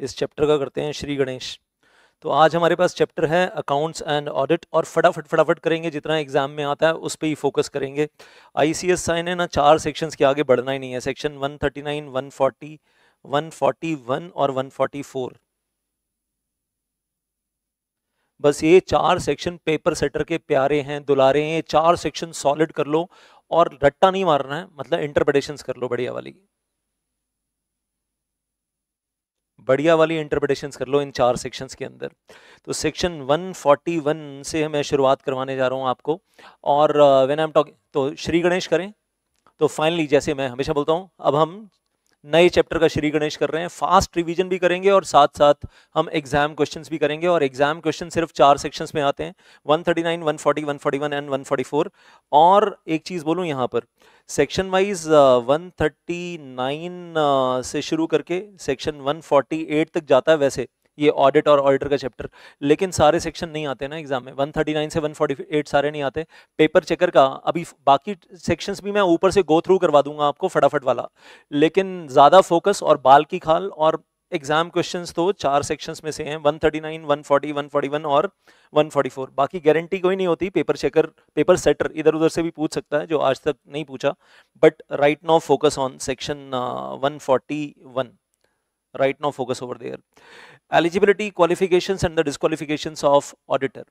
इस चैप्टर का करते हैं श्री गणेश। तो आज हमारे पास चैप्टर है अकाउंट्स एंड ऑडिट, और फटाफट करेंगे, जितना एग्जाम में आता है उस पर ही फोकस करेंगे। आईसीएस साइन है ना, 4 सेक्शंस के आगे बढ़ना ही नहीं है। सेक्शन 139, 140, 141 और 144, बस ये 4 सेक्शन पेपर सेटर के प्यारे हैं, दुलारे हैं। ये 4 सेक्शन सॉलिड कर लो और रट्टा नहीं मारना है, मतलब इंटरप्रिटेशंस कर लो बढ़िया वाली, बढ़िया वाली इंटरप्रिटेशंस कर लो इन 4 सेक्शंस के अंदर। तो सेक्शन 141 से मैं शुरुआत करवाने जा रहा हूँ आपको। और व्हेन आई एम टॉकिंग, तो श्री गणेश करें। तो फाइनली, जैसे मैं हमेशा बोलता हूँ, अब हम नए चैप्टर का श्री गणेश कर रहे हैं। फास्ट रिवीजन भी करेंगे और साथ साथ हम एग्जाम क्वेश्चंस भी करेंगे। और एग्जाम क्वेश्चन सिर्फ 4 सेक्शंस में आते हैं, 139, 140, 141 एंड 144। और एक चीज बोलूं यहाँ पर, सेक्शन वाइज 139 से शुरू करके सेक्शन 148 तक जाता है वैसे ये ऑडिट और ऑडिटर का चैप्टर, लेकिन सारे सेक्शन नहीं आते ना एग्जाम में। 139 से 148 सारे नहीं आते। पेपर चेकर का अभी बाकी सेक्शंस भी मैं ऊपर से गो थ्रू करवा दूंगा आपको फटाफट वाला, लेकिन ज्यादा फोकस और बाल की खाल और एग्जाम क्वेश्चंस तो 4 सेक्शंस में से हैं, 139, 140, 141 और 144। बाकी गारंटी कोई नहीं होती, पेपर चेकर पेपर सेटर इधर उधर से भी पूछ सकता है जो आज तक नहीं पूछा। But right now focus on section 141, right now focus over there. Eligibility, qualifications and the disqualifications of auditor.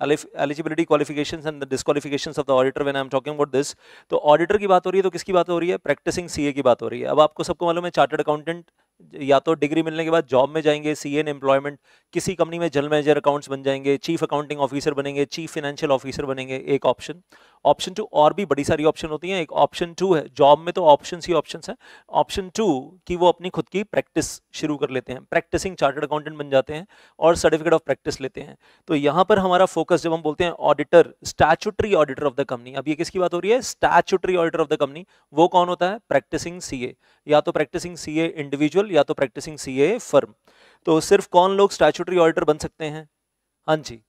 Eligibility, qualifications and the disqualifications of the auditor, when I am talking about this, तो auditor की बात हो रही है तो किसकी बात हो रही है? प्रैक्टिसिंग सीए की बात हो रही है। अब आपको सबको मालूम है, चार्टर्ड अकाउंटेंट या तो डिग्री मिलने के बाद जॉब में जाएंगे, सीए इन एम्प्लॉयमेंट, किसी कंपनी में जनरल मैनेजर अकाउंट्स बन जाएंगे, चीफ अकाउंटिंग ऑफिसर बनेंगे, चीफ फाइनेंशियल ऑफिसर बनेंगे, एक ऑप्शन। ऑप्शन 2, और भी बड़ी सारी ऑप्शन होती हैं। एक ऑप्शन 2 है, जॉब में तो ऑप्शन ही ऑप्शन है। ऑप्शन 2 कि वो अपनी खुद की प्रैक्टिस शुरू कर लेते हैं, प्रैक्टिसिंग चार्टर्ड अकाउंटेंट बन जाते हैं और सर्टिफिकेट ऑफ प्रैक्टिस लेते हैं। तो यहाँ पर हमारा फोकस, जब हम बोलते हैं auditor, statutory auditor of the company, अब ये किसकी बात हो रही है? Statutory auditor of the company. वो कौन होता है? प्रैक्टिसिंग सीए, या तो प्रैक्टिसिंग सीए इंडिविजुअल या तो प्रैक्टिसिंग सीए फर्म। तो सिर्फ कौन लोग स्टैट्यूटरी ऑडिटर बन सकते हैं? हाँ जी,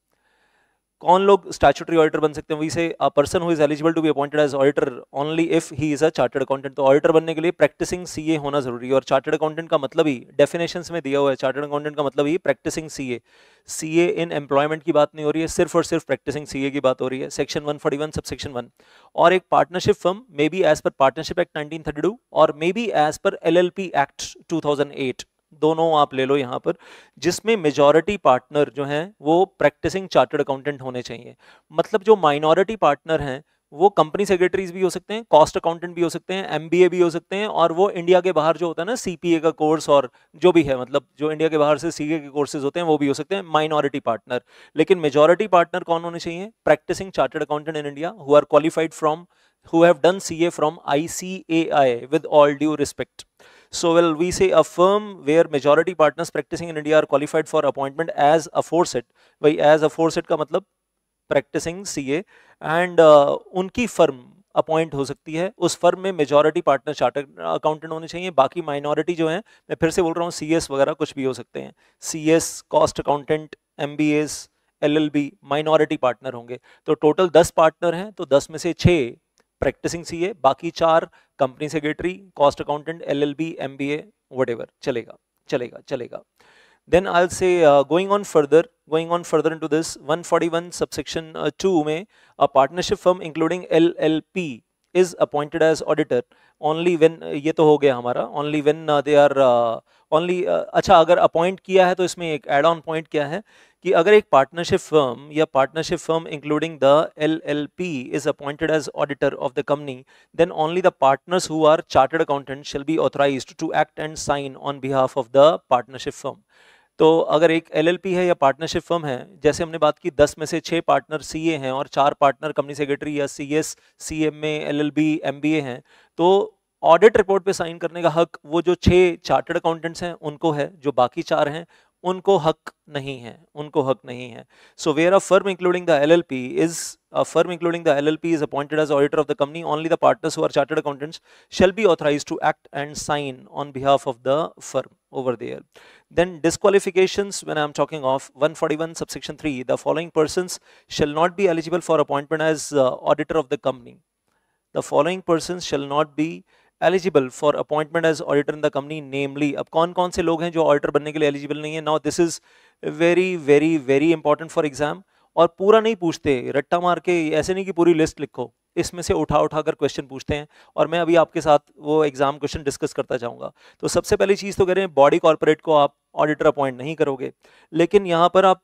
कौन लोग स्टैट्यूटरी ऑडिटर बन सकते हैं? We say a person who is eligible to be appointed as auditor only if he is a chartered accountant. तो ऑडिटर बनने के लिए प्रैक्टिसिंग सीए होना जरूरी है। और चार्टर्ड अकाउंटेंट का मतलब ही डेफिनेशंस में दिया हुआ है, चार्टर्ड अकाउंटेंट का मतलब ही practising CA. CA in employment की बात नहीं हो रही है, सिर्फ और सिर्फ प्रैक्टिसिंग सीए की बात हो रही है। Section 141 sub section 1। और एक partnership firm may be as per partnership act 1932 और may be as per LLP act 2008, दोनों आप ले लो यहाँ पर, जिसमें मेजॉरिटी पार्टनर जो हैं वो प्रैक्टिसिंग चार्टर्ड अकाउंटेंट होने चाहिए। मतलब जो माइनॉरिटी पार्टनर हैं वो कंपनी सेक्रेटरीज भी हो सकते हैं, कॉस्ट अकाउंटेंट भी हो सकते हैं, एमबीए भी हो सकते हैं, और वो इंडिया के बाहर जो होता है ना सीपीए का कोर्स और जो भी है, मतलब जो इंडिया के बाहर से सीए के कोर्सेज होते हैं वो भी हो सकते हैं, माइनॉरिटी पार्टनर। लेकिन मेजॉरिटी पार्टनर कौन होने चाहिए? Practising chartered accountant in India who are qualified from, who have done CA from ICAI with all due respect. So will we say a firm where majority partners practicing in India are qualified for appointment as aforesaid. भाई as aforesaid का मतलब practicing CA, and उनकी firm appoint हो सकती है। उस firm में majority partner chartered accountant होने चाहिए। बाकी माइनॉरिटी जो है, मैं फिर से बोल रहा हूँ, सीएस वगैरह कुछ भी हो सकते हैं। CS, cost accountant, MBS, LLB minority partner होंगे। तो टोटल 10 पार्टनर हैं, तो 10 में से 6 प्रैक्टिसिंग सीए, बाकी 4 company secretary, cost accountant, LLB, MBA, whatever, चलेगा चलेगा चलेगा। Then I'll say going on further into this 141 subsection 2 में a partnership firm including LLP is appointed as auditor only when, ये तो हो गया हमारा, only when they are only अच्छा, अगर अपॉइंट किया है तो इसमें एक एड ऑन पॉइंट क्या है कि अगर एक पार्टनरशिप फर्म या partnership firm including the LLP is appointed as auditor of the company, then only the partners who are chartered accountants shall be authorized to act and sign on behalf of the partnership firm. तो अगर एक LLP है या partnership firm है, जैसे हमने बात की 10 में से 6 पार्टनर सीए हैं और 4 पार्टनर कंपनी सेक्रेटरी या सीएस, सीएमए, एलएलबी, एमबीए हैं, तो ऑडिट रिपोर्ट पे साइन करने का हक वो जो 6 चार्टर्ड अकाउंटेंट्स हैं उनको है, जो बाकी 4 हैं उनको हक नहीं है, उनको हक नहीं है। So where a firm including the LLP is a firm including the LLP is appointed as auditor of the company, only the partners who are chartered accountants shall be authorized to act and sign on behalf of the firm over there. Then disqualifications, when I am talking of 141 subsection 3, the following persons shall not be eligible for appointment as auditor of the company. The following persons shall not be eligible for appointment as auditor in the company namely, अब कौन कौन से लोग हैं जो auditor बनने के लिए एलिजिबल नहीं है? Now this is very very very important for exam, और पूरा नहीं पूछते रट्टा मार के, ऐसे नहीं कि पूरी लिस्ट लिखो, इसमें से उठा उठा कर क्वेश्चन पूछते हैं, और मैं अभी आपके साथ वो एग्जाम क्वेश्चन डिस्कस करता जाऊंगा। तो सबसे पहली चीज तो कह रहे हैं बॉडी कॉर्पोरेट को आप ऑडिटर अपॉइंट नहीं करोगे, लेकिन यहाँ पर आप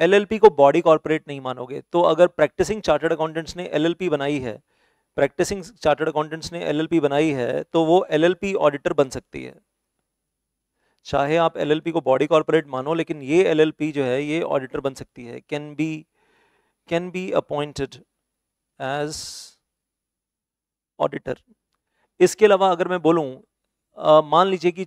एलएलपी को बॉडी कॉर्पोरेट नहीं मानोगे। तो अगर प्रैक्टिसिंग चार्टर्ड अकाउंटेंट्स ने एलएलपी बनाई है, प्रैक्टिसिंग चार्टर्ड अकाउंटेंट्स ने एलएलपी बनाई है, तो वो एलएलपी ऑडिटर बन सकती है। चाहे आप एलएलपी को बॉडी कॉर्पोरेट मानो, लेकिन ये एलएलपी जो है ये ऑडिटर बन सकती है, can be appointed as auditor. इसके अलावा अगर मैं बोलूं, मान लीजिए कि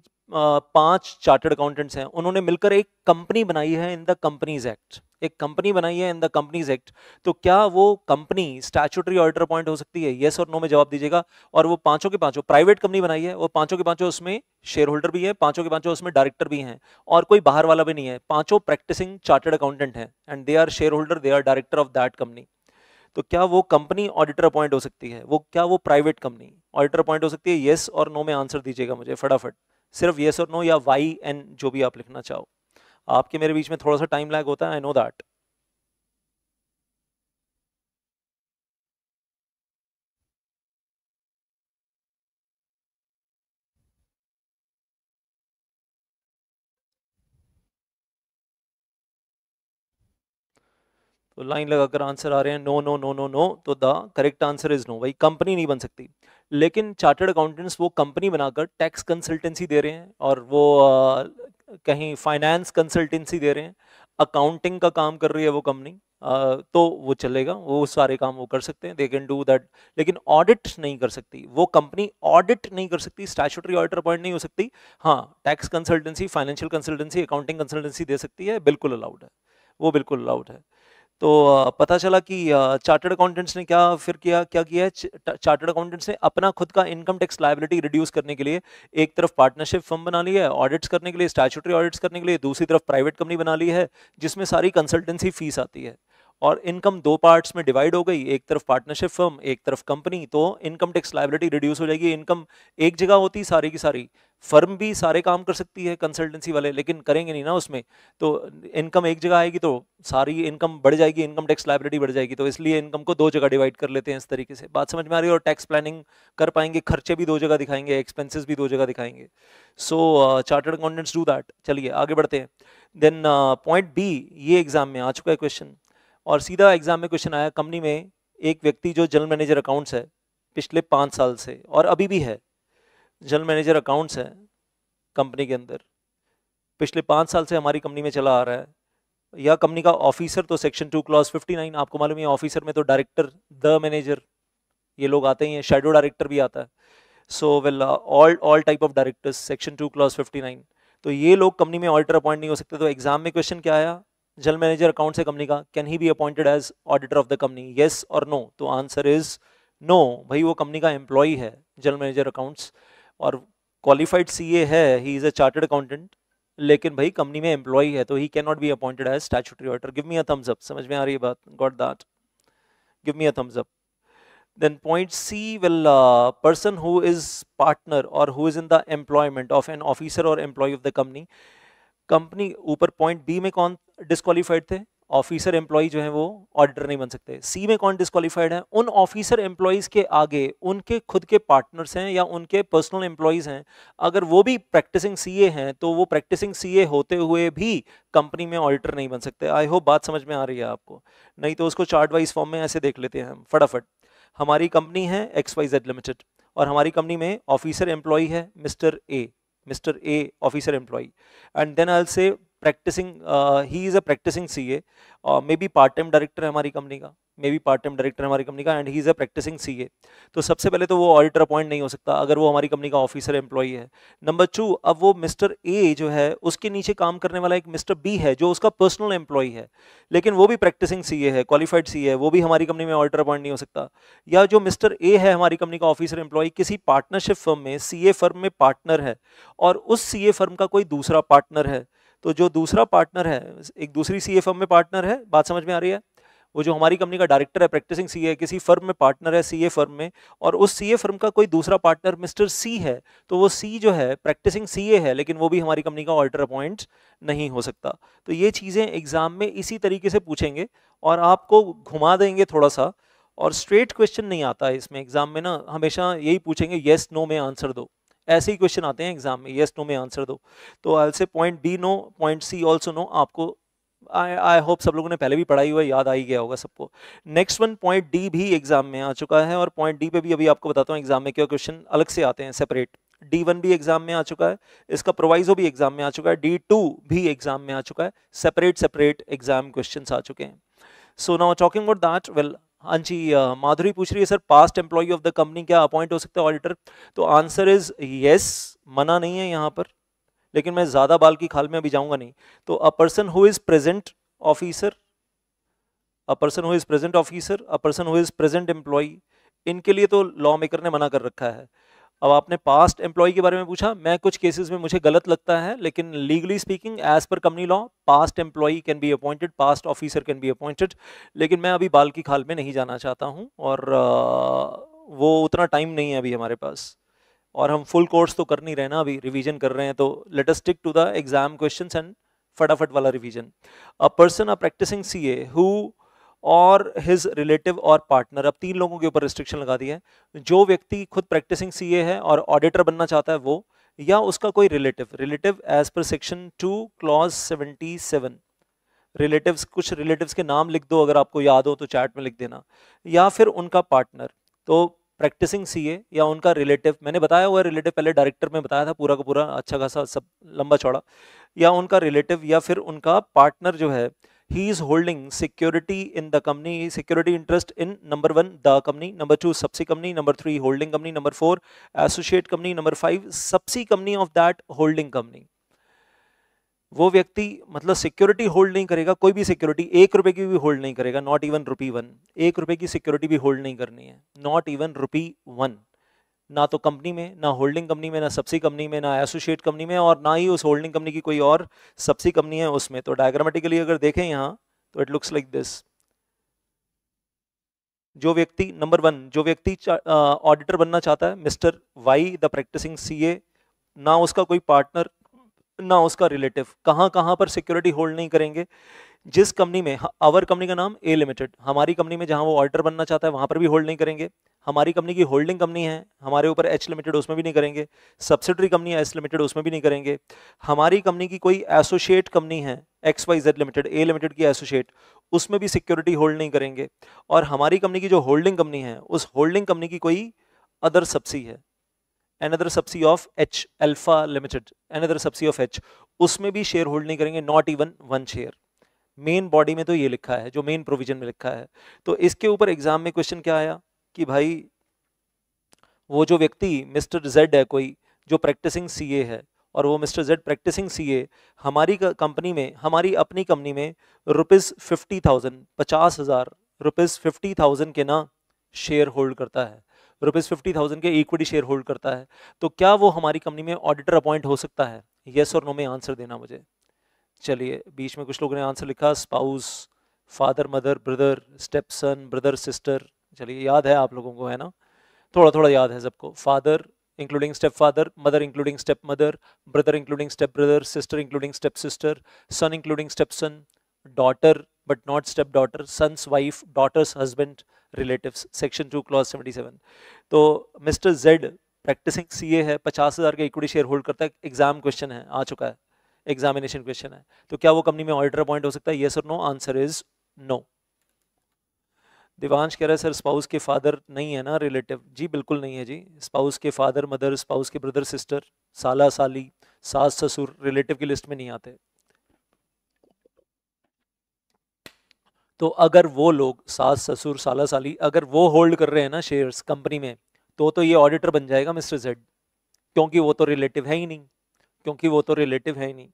5 चार्टर्ड अकाउंटेंट्स हैं, उन्होंने मिलकर एक कंपनी बनाई है इन द कंपनीज एक्ट, एक कंपनी बनाई है इन द कंपनीज एक्ट, तो क्या वो कंपनी स्टैट्यूटरी ऑडिटर अपॉइंट हो सकती है? येस और नो में जवाब दीजिएगा। और वो पांचों के पांचों प्राइवेट कंपनी बनाई है, वो पांचों के पांचों उसमें शेयर होल्डर भी है, पांचों के पांचों उसमें डायरेक्टर भी हैं, और कोई बाहर वाला भी नहीं है, पांचों प्रैक्टिसिंग चार्टर्ड अकाउंटेंट हैं, and they are share holder, they are director of that company. तो क्या वो कंपनी ऑडिटर अपॉइंट हो सकती है? क्या वो प्राइवेट कंपनी ऑडिटर अपॉइंट हो सकती है? येस और नो में आंसर दीजिएगा मुझे फटाफट, सिर्फ येस और नो या वाई एन जो भी आप लिखना चाहो। आपके मेरे बीच में थोड़ा सा टाइम लैग होता है, आई नो दैट। तो लाइन लगाकर आंसर आ रहे हैं no no no no no, तो the correct answer is no, भाई कंपनी नहीं बन सकती। लेकिन चार्टर्ड अकाउंटेंट्स वो कंपनी बनाकर टैक्स कंसल्टेंसी दे रहे हैं, और वो कहीं फाइनेंस कंसल्टेंसी दे रहे हैं, अकाउंटिंग का काम कर रही है वो कंपनी, तो वो चलेगा, वो सारे काम वो कर सकते हैं, दे कैन डू दैट। लेकिन ऑडिट नहीं कर सकती वो कंपनी, ऑडिट नहीं कर सकती, स्टैट्यूटरी ऑडिटर अपॉइंट नहीं हो सकती। हाँ, tax consultancy, financial consultancy, accounting consultancy दे सकती है, बिल्कुल अलाउड है, वो बिल्कुल अलाउड है। तो पता चला कि चार्टर्ड अकाउंटेंट्स ने क्या किया है, चार्टर्ड अकाउंटेंट्स ने अपना खुद का इनकम टैक्स लायबिलिटी रिड्यूस करने के लिए एक तरफ पार्टनरशिप फर्म बना लिया है ऑडिट्स करने के लिए, स्टैट्यूटरी ऑडिट्स करने के लिए, दूसरी तरफ प्राइवेट कंपनी बना ली है जिसमें सारी कंसल्टेंसी फीस आती है, और इनकम 2 पार्ट्स में डिवाइड हो गई, एक तरफ पार्टनरशिप फर्म, एक तरफ कंपनी, तो इनकम टैक्स लायबिलिटी रिड्यूस हो जाएगी। इनकम एक जगह होती सारी की सारी, फर्म भी सारे काम कर सकती है कंसल्टेंसी वाले, लेकिन करेंगे नहीं ना उसमें, तो इनकम एक जगह आएगी तो सारी इनकम बढ़ जाएगी, इनकम टैक्स लायबिलिटी बढ़ जाएगी, तो इसलिए इनकम को 2 जगह डिवाइड कर लेते हैं इस तरीके से। बात समझ में आ रही है? और टैक्स प्लानिंग कर पाएंगे, खर्चे भी 2 जगह दिखाएंगे, एक्सपेंसेस भी 2 जगह दिखाएंगे। सो चार्टर्ड अकाउंटेंट्स डू दैट। चलिए आगे बढ़ते हैं। देन पॉइंट बी, ये एग्जाम में आ चुका है क्वेश्चन, और सीधा एग्जाम में क्वेश्चन आया, कंपनी में एक व्यक्ति जो जनरल मैनेजर अकाउंट्स है पिछले 5 साल से, और अभी भी है, जनरल मैनेजर अकाउंट्स है कंपनी के अंदर, पिछले 5 साल से हमारी कंपनी में चला आ रहा है, या कंपनी का ऑफिसर, तो सेक्शन 2 क्लॉज 59, आपको मालूम है ऑफिसर में तो डायरेक्टर, द मैनेजर, ये लोग आते ही हैं, शेडो डायरेक्टर भी आता है, so well all type of directors, section 2 clause 59, तो ये लोग कंपनी में ऑडिटर अपॉइंट नहीं हो सकते। तो एग्जाम में क्वेश्चन क्या आया, जनरल मैनेजर अकाउंट है कंपनी का, can he be appointed as auditor of the company, yes और नो? तो आंसर इज नो, भाई वो कंपनी का एम्प्लॉय है जनरल मैनेजर अकाउंट्स, और क्वालिफाइड सीए है, he is a chartered accountant, लेकिन भाई कंपनी में एम्प्लॉय है, तो he can not be appointed as statutory auditor. Give me a thumbs up, समझ में आ रही है बात? Got that? Give me a thumbs up. Then point C, well, person who is partner or who is in the employment of an officer or employee of the company, company, ऊपर point B में कौन disqualified थे? Officer employ जो है वो auditor नहीं बन सकते। सी में कौन डिस्क्वालीफाइड है? उन ऑफिसर एम्प्लॉयज के आगे उनके खुद के पार्टनर्स हैं या उनके पर्सनल एम्प्लॉयज हैं, अगर वो भी प्रैक्टिसिंग सीए हैं तो वो प्रैक्टिसिंग सीए होते हुए भी कंपनी में ऑडिटर नहीं बन सकते। आई होप बात समझ में आ रही है आपको, नहीं तो उसको चार्ट वाइज फॉर्म में ऐसे देख लेते हैं हम फटाफट। हमारी कंपनी है XYZ लिमिटेड, और हमारी कंपनी में ऑफिसर एम्प्लॉय है mister A officer employee, and then I will say practising, he is a practising CA, may be part time director है हमारी कंपनी का, may be part time director हमारी company का, and he is a practising CA. तो सबसे पहले तो वो ऑडिटर अपॉइंट नहीं हो सकता अगर वो हमारी कंपनी का ऑफिसर एम्प्लॉय है। नंबर 2, अब वो मिस्टर ए जो है उसके नीचे काम करने वाला एक मिस्टर बी है जो उसका पर्सनल एम्प्लॉय है, लेकिन वो भी प्रैक्टिसिंग सीए है, क्वालिफाइड सीए है, वो भी हमारी कंपनी में ऑडिटर अपॉइंट नहीं हो सकता। या जो मिस्टर ए है हमारी कंपनी का ऑफिसर एम्प्लॉय किसी पार्टनरशिप फर्म में, सीए फर्म में पार्टनर है, और उस सीए फर्म का कोई दूसरा पार्टनर है, तो जो दूसरा पार्टनर है एक दूसरी सीए फर्म में पार्टनर है, बात समझ में आ रही है, वो जो हमारी कंपनी का डायरेक्टर है, प्रैक्टिसिंग सीए, किसी फर्म में पार्टनर है सीए फर्म में, और उस सीए फर्म का कोई दूसरा पार्टनर मिस्टर सी है, तो वो सी जो है प्रैक्टिसिंग सीए है, लेकिन वो भी हमारी कंपनी का ऑडिटर अपॉइंट नहीं हो सकता। तो ये चीज़ें एग्जाम में इसी तरीके से पूछेंगे और आपको घुमा देंगे थोड़ा सा, और स्ट्रेट क्वेश्चन नहीं आता है इसमें। एग्जाम में ना हमेशा यही पूछेंगे येस नो में आंसर दो, ऐसे ही क्वेश्चन आते हैं एग्जाम में, येस नो में आंसर दो। तो I say point B no, point C also no. आपको आई होप सब लोगों ने पहले भी पढ़ाई हुआ है, याद आ ही गया होगा सबको। नेक्स्ट वन पॉइंट डी भी एग्जाम में आ चुका है, और पॉइंट डी पे भी अभी आपको बताता हूँ एग्जाम में क्या क्वेश्चन अलग से आते हैं सेपरेट। D1 भी एग्जाम में आ चुका है, इसका प्रोवाइजो भी एग्जाम में आ चुका है, D2 भी एग्जाम में आ चुका है, सेपरेट सेपरेट एग्जाम क्वेश्चंस आ चुके हैं। So now talking about that, well हाँ जी, माधुरी पूछ रही है sir past employee of the company क्या अपॉइंट हो सकता है ऑडिटर? तो आंसर इज यस, मना नहीं है यहाँ पर, लेकिन मैं ज्यादा बाल की खाल में अभी जाऊंगा नहीं। तो a person who is present officer, a person who is present officer, a person who is present employee, इनके लिए तो लॉ मेकर ने मना कर रखा है। अब आपने पास्ट एम्प्लॉय के बारे में पूछा, मैं कुछ केसेस में मुझे गलत लगता है, लेकिन legally speaking as per company law past employee can be appointed, past officer can be appointed. लेकिन मैं अभी बाल की खाल में नहीं जाना चाहता हूं, और वो उतना टाइम नहीं है अभी हमारे पास, और हम फुल कोर्स तो कर नहीं रहे ना, अभी रिवीजन कर रहे हैं, तो let us stick to the exam questions and फटाफट वाला revision. A person a practising CA who और हिज रिलेटिव और पार्टनर, अब 3 लोगों के ऊपर रिस्ट्रिक्शन लगा दी है। जो व्यक्ति खुद प्रैक्टिसिंग सीए है और ऑडिटर बनना चाहता है वो, या उसका कोई relative, relative as per section 2 clause 77, relatives, कुछ रिलेटिव्स के नाम लिख दो अगर आपको याद हो तो चैट में लिख देना, या फिर उनका पार्टनर। तो प्रैक्टिसिंग सीए या उनका रिलेटिव, मैंने बताया हुआ रिलेटिव पहले डायरेक्टर में बताया था पूरा का पूरा अच्छा खासा सब लंबा चौड़ा, या उनका रिलेटिव या फिर उनका पार्टनर जो है, he is holding security in the company, security interest in number 1 the company, number 2 subsidiary company, number 3 holding company, number 4 associate company, number 5 subsidiary company of that holding company। वो व्यक्ति मतलब security hold नहीं करेगा, कोई भी security 1 रुपए की भी होल्ड नहीं करेगा, नॉट इवन ₹1, 1 रुपए की सिक्योरिटी भी होल्ड नहीं करनी है, नॉट इवन ₹1, ना तो कंपनी में, ना होल्डिंग कंपनी में, ना सब्सिडी कंपनी में, ना एसोसिएट कंपनी में, और ना ही उस होल्डिंग कंपनी की कोई और सब्सिडी कंपनी है उसमें। तो डायग्रामेटिकली अगर देखें यहाँ तो इट लुक्स लाइक दिस। जो व्यक्ति नंबर 1, जो व्यक्ति ऑडिटर बनना चाहता है, mister Y the practising CA, ना उसका कोई पार्टनर ना उसका रिलेटिव, कहाँ कहाँ पर सिक्योरिटी होल्ड नहीं करेंगे? जिस कंपनी में, आवर कंपनी का नाम ए लिमिटेड, हमारी कंपनी में जहां वो ऑडिटर बनना चाहता है वहां पर भी होल्ड नहीं करेंगे। हमारी कंपनी की होल्डिंग कंपनी है हमारे ऊपर एच लिमिटेड, उसमें भी नहीं करेंगे। सब्सिडरी कंपनी है एस लिमिटेड, उसमें भी नहीं करेंगे। हमारी कंपनी की कोई एसोसिएट कंपनी है एक्स वाई जेड लिमिटेड, ए लिमिटेड की एसोसिएट, उसमें भी सिक्योरिटी होल्ड नहीं करेंगे। और हमारी कंपनी की जो होल्डिंग कंपनी है, उस होल्डिंग कंपनी की कोई अदर सब्सी है, another subsidiary of H Alpha Limited, another subsidiary of H, उसमें भी शेयर होल्ड नहीं करेंगे, not even 1 share. Main body में तो ये लिखा है, जो मेन प्रोविजन में लिखा है। तो इसके ऊपर एग्जाम में क्वेश्चन क्या आया कि भाई वो जो व्यक्ति मिस्टर जेड है कोई, जो प्रैक्टिसिंग सीए है, और वो मिस्टर जेड प्रैक्टिसिंग सीए हमारी कंपनी में, हमारी अपनी कंपनी में ₹50,000, 50,000 ₹50,000 के ना शेयर होल्ड करता है, ₹50,000 के इक्विटी शेयर होल्ड करता है। तो क्या वो हमारी कंपनी में ऑडिटर अपॉइंट हो सकता है? यस और नो में आंसर देना मुझे। चलिए, बीच में कुछ लोगों ने आंसर लिखा, spouse, father mother brother, step सन ब्रदर सिस्टर। चलिए, याद है आप लोगों को, है ना? थोड़ा थोड़ा याद है सबको। Father including step father, mother including step mother, brother including step brother, sister including step sister, son including step son, daughter but not step daughter, son's wife, daughter's husband, relatives, section 2 clause 77। तो mister Z practising CA है, 50,000 का equity share hold करता है। Exam question है, आ चुका है, examination question है। तो क्या वो कंपनी में ऑडिटर अपॉइंट हो सकता है? यस और no? Answer is no. Divansh कह रहा है सर स्पाउस के फादर नहीं है ना रिलेटिव? जी बिल्कुल नहीं है जी। स्पाउस के फादर मदर, स्पाउस के ब्रदर सिस्टर, साला साली, सास ससुर रिलेटिव की लिस्ट में नहीं आते। तो अगर वो लोग, सास ससुर साला साली, अगर वो होल्ड कर रहे हैं ना शेयर्स कंपनी में, तो ये ऑडिटर बन जाएगा मिस्टर जेड, क्योंकि वो तो रिलेटिव है ही नहीं, क्योंकि वो तो रिलेटिव है ही नहीं।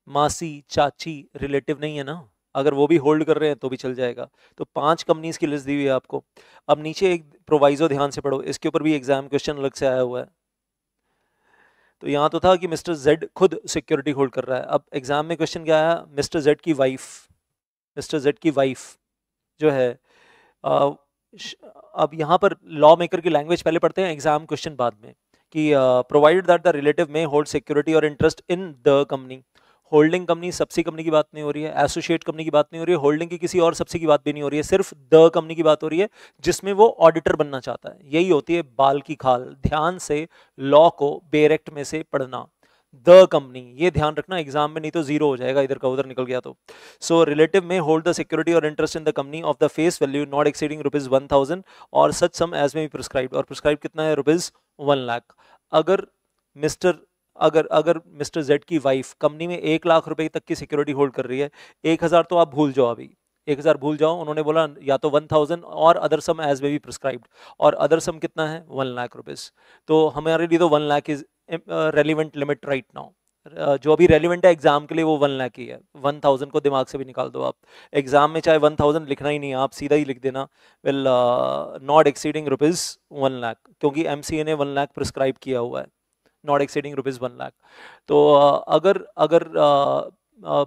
मासी चाची रिलेटिव नहीं है ना, अगर वो भी होल्ड कर रहे हैं तो भी चल जाएगा। तो 5 कंपनीज की लिस्ट दी हुई है आपको। अब नीचे एक प्रोवाइजो ध्यान से पढ़ो, इसके ऊपर भी एग्जाम क्वेश्चन अलग से आया हुआ है। तो यहाँ तो था कि मिस्टर जेड खुद सिक्योरिटी होल्ड कर रहा है। अब एग्जाम में क्वेश्चन क्या आया, मिस्टर जेड की वाइफ, मिस्टर जेड की वाइफ जो है अब यहाँ पर लॉ मेकर की लैंग्वेज पहले पढ़ते हैं, एग्जाम क्वेश्चन बाद में, कि प्रोवाइडेड दैट द रिलेटिव में होल्ड सिक्योरिटी और interest in the company. Holding company subsi company की बात नहीं हो रही है, एसोसिएट कंपनी की बात नहीं हो रही है, होल्डिंग की किसी और सबसी की बात भी नहीं हो रही है, सिर्फ द कंपनी की बात हो रही है जिसमें वो ऑडिटर बनना चाहता है। यही होती है बाल की खाल, ध्यान से लॉ को बेरेक्ट में से पढ़ना। द कंपनी, ये ध्यान रखना एग्जाम में, नहीं तो जीरो हो जाएगा इधर का उधर निकल गया तो। सो रिलेटिव में होल्ड द सिक्योरिटी और interest in the company of the face value not exceeding ₹1000 और सच सम एज में बी प्रिस्क्राइब्ड, और प्रिस्क्राइब कितना है ₹1,00,000। अगर मिस्टर अगर अगर मिस्टर जेड की वाइफ कंपनी में 1,00,000 रुपए तक की सिक्योरिटी होल्ड कर रही है, 1,000 तो आप भूल जाओ, अभी 1,000 भूल जाओ, उन्होंने बोला या तो 1,000 और other some as may be prescribed, और अदर सम कितना है ₹1,00,000। तो हमारे लिए तो 1,00,000 is relevant limit right now. जो अभी रेलिवेंट है एग्जाम के लिए वो 1,00,000 ही है। 1,000 को दिमाग से भी निकाल दो आप, एग्जाम में चाहे 1,000 लिखना ही नहीं है, आप सीधा ही लिख देना विल नॉट एक्सीडिंग ₹1,00,000, क्योंकि एमसीए ने 1,00,000 प्रिस्क्राइब किया हुआ है, नॉट एक्सीडिंग ₹1,00,000। तो अगर अगर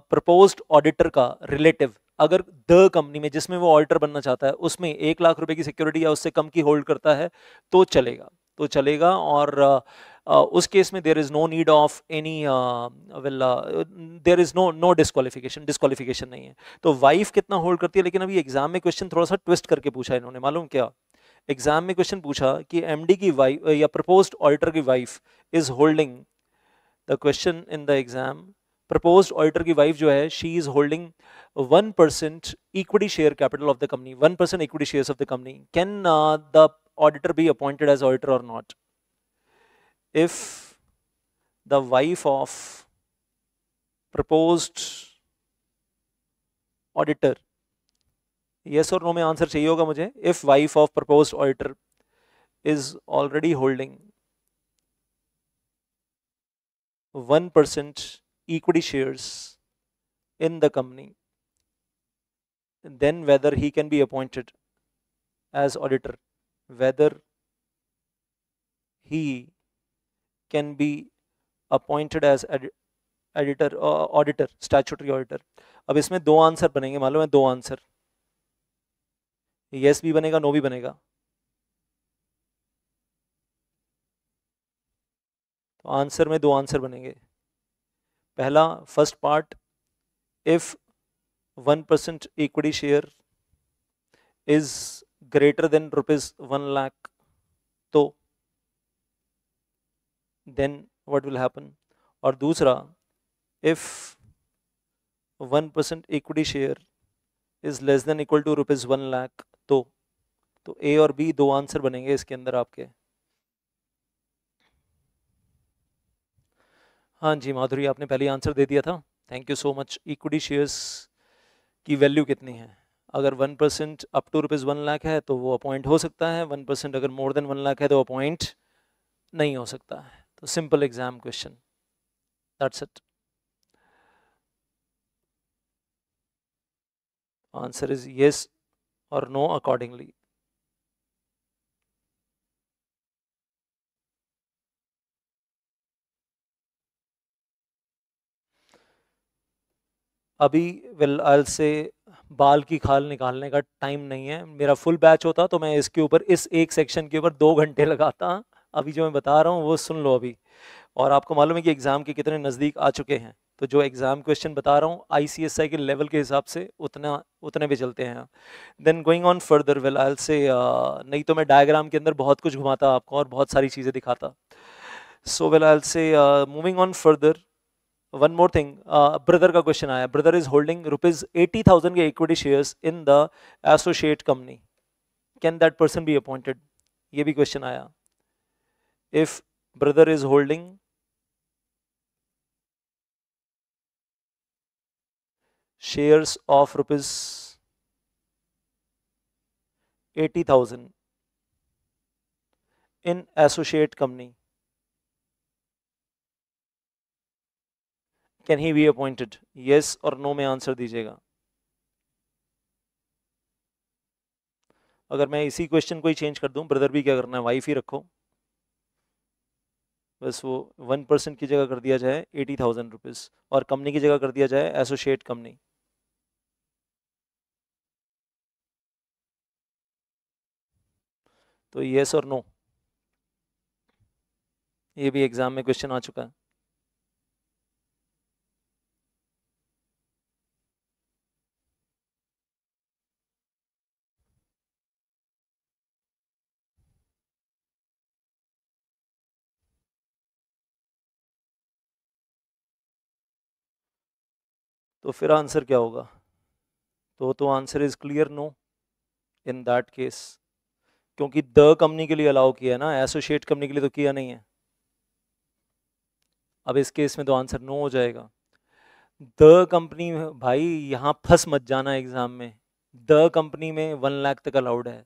प्रपोज्ड ऑडिटर का रिलेटिव अगर द कंपनी में जिसमें वो ऑडिटर बनना चाहता है उसमें 1,00,000 रुपए की सिक्योरिटी या उससे कम की होल्ड करता है तो चलेगा, तो चलेगा। और उस केस में there is no need of any there is no disqualification, disqualification नहीं है। तो वाइफ कितना होल्ड करती है, लेकिन अभी एग्जाम में क्वेश्चन थोड़ा सा ट्विस्ट करके पूछा है इन्होंने, मालूम क्या? एग्जाम में क्वेश्चन पूछा कि एमडी की वाइफ या प्रपोज्ड ऑडिटर की wife is holding, the question in the exam, proposed auditor की वाइफ जो है she is holding 1% equity share capital of the company, 1% equity shares of the company, can the auditor be appointed as auditor or not? If the wife of proposed auditor, yes or no में answer चाहिए होगा मुझे, if wife of proposed auditor is already holding 1% equity shares in the company, then whether he can be appointed as auditor, whether he can be appointed as editor auditor, statutory auditor. अब इसमें दो answer बनेंगे, मालूम है, दो answer, yes भी बनेगा no भी बनेगा। तो आंसर में दो आंसर बनेंगे। पहला first part, if 1% equity share is greater than ₹1,00,000 तो देन व्हाट विल हैपन। और दूसरा, if 1% equity share is less than equal to ₹1,00,000 तो ए और बी दो आंसर बनेंगे इसके अंदर आपके। हाँ जी माधुरी, आपने पहले आंसर दे दिया था, thank you so much. Equity shares की वैल्यू कितनी है? अगर 1% अप टू ₹1,00,000 है तो वो अपॉइंट हो सकता है, 1% अगर मोर देन 1,00,000 है तो अपॉइंट नहीं हो सकता है। तो simple exam question, that's it. Answer is yes or no accordingly. अभी वेल आई से बाल की खाल निकालने का टाइम नहीं है, मेरा फुल बैच होता तो मैं इसके ऊपर, इस एक सेक्शन के ऊपर 2 घंटे लगाता। अभी जो मैं बता रहा हूँ वो सुन लो अभी। और आपको मालूम है कि एग्जाम के कितने नज़दीक आ चुके हैं, तो जो एग्जाम क्वेश्चन बता रहा हूँ ICSI के लेवल के हिसाब से उतने भी चलते हैं। Then going on further, well I say नहीं तो मैं डायग्राम के अंदर बहुत कुछ घुमाता आपको और बहुत सारी चीज़ें दिखाता। सो वेल आई से moving on further, one more thing, brother का क्वेश्चन आया, ब्रदर इज होल्डिंग ₹80,000 के equity shares in the associate company, can that person be appointed? ये भी क्वेश्चन आया। If brother is holding shares of ₹80,000 in associate company, can he be appointed? yes और no में answer दीजिएगा। अगर मैं इसी क्वेश्चन को ही चेंज कर दूं, ब्रदर भी क्या करना है, वाइफ ही रखो। बस वो 1% की जगह कर दिया जाए 80,000 रुपीज़ और कंपनी की जगह कर दिया जाए एसोसिएट कंपनी। तो येस और नो, ये भी एग्जाम में क्वेश्चन आ चुका है। तो फिर आंसर क्या होगा? तो answer is clear no in that case, क्योंकि द कंपनी के लिए अलाउ किया है ना, एसोसिएट कंपनी के लिए तो किया नहीं है। अब इस केस में तो आंसर नो हो जाएगा। द कंपनी में भाई यहाँ फंस मत जाना एग्जाम में, द कंपनी में 1 लाख तक अलाउड है,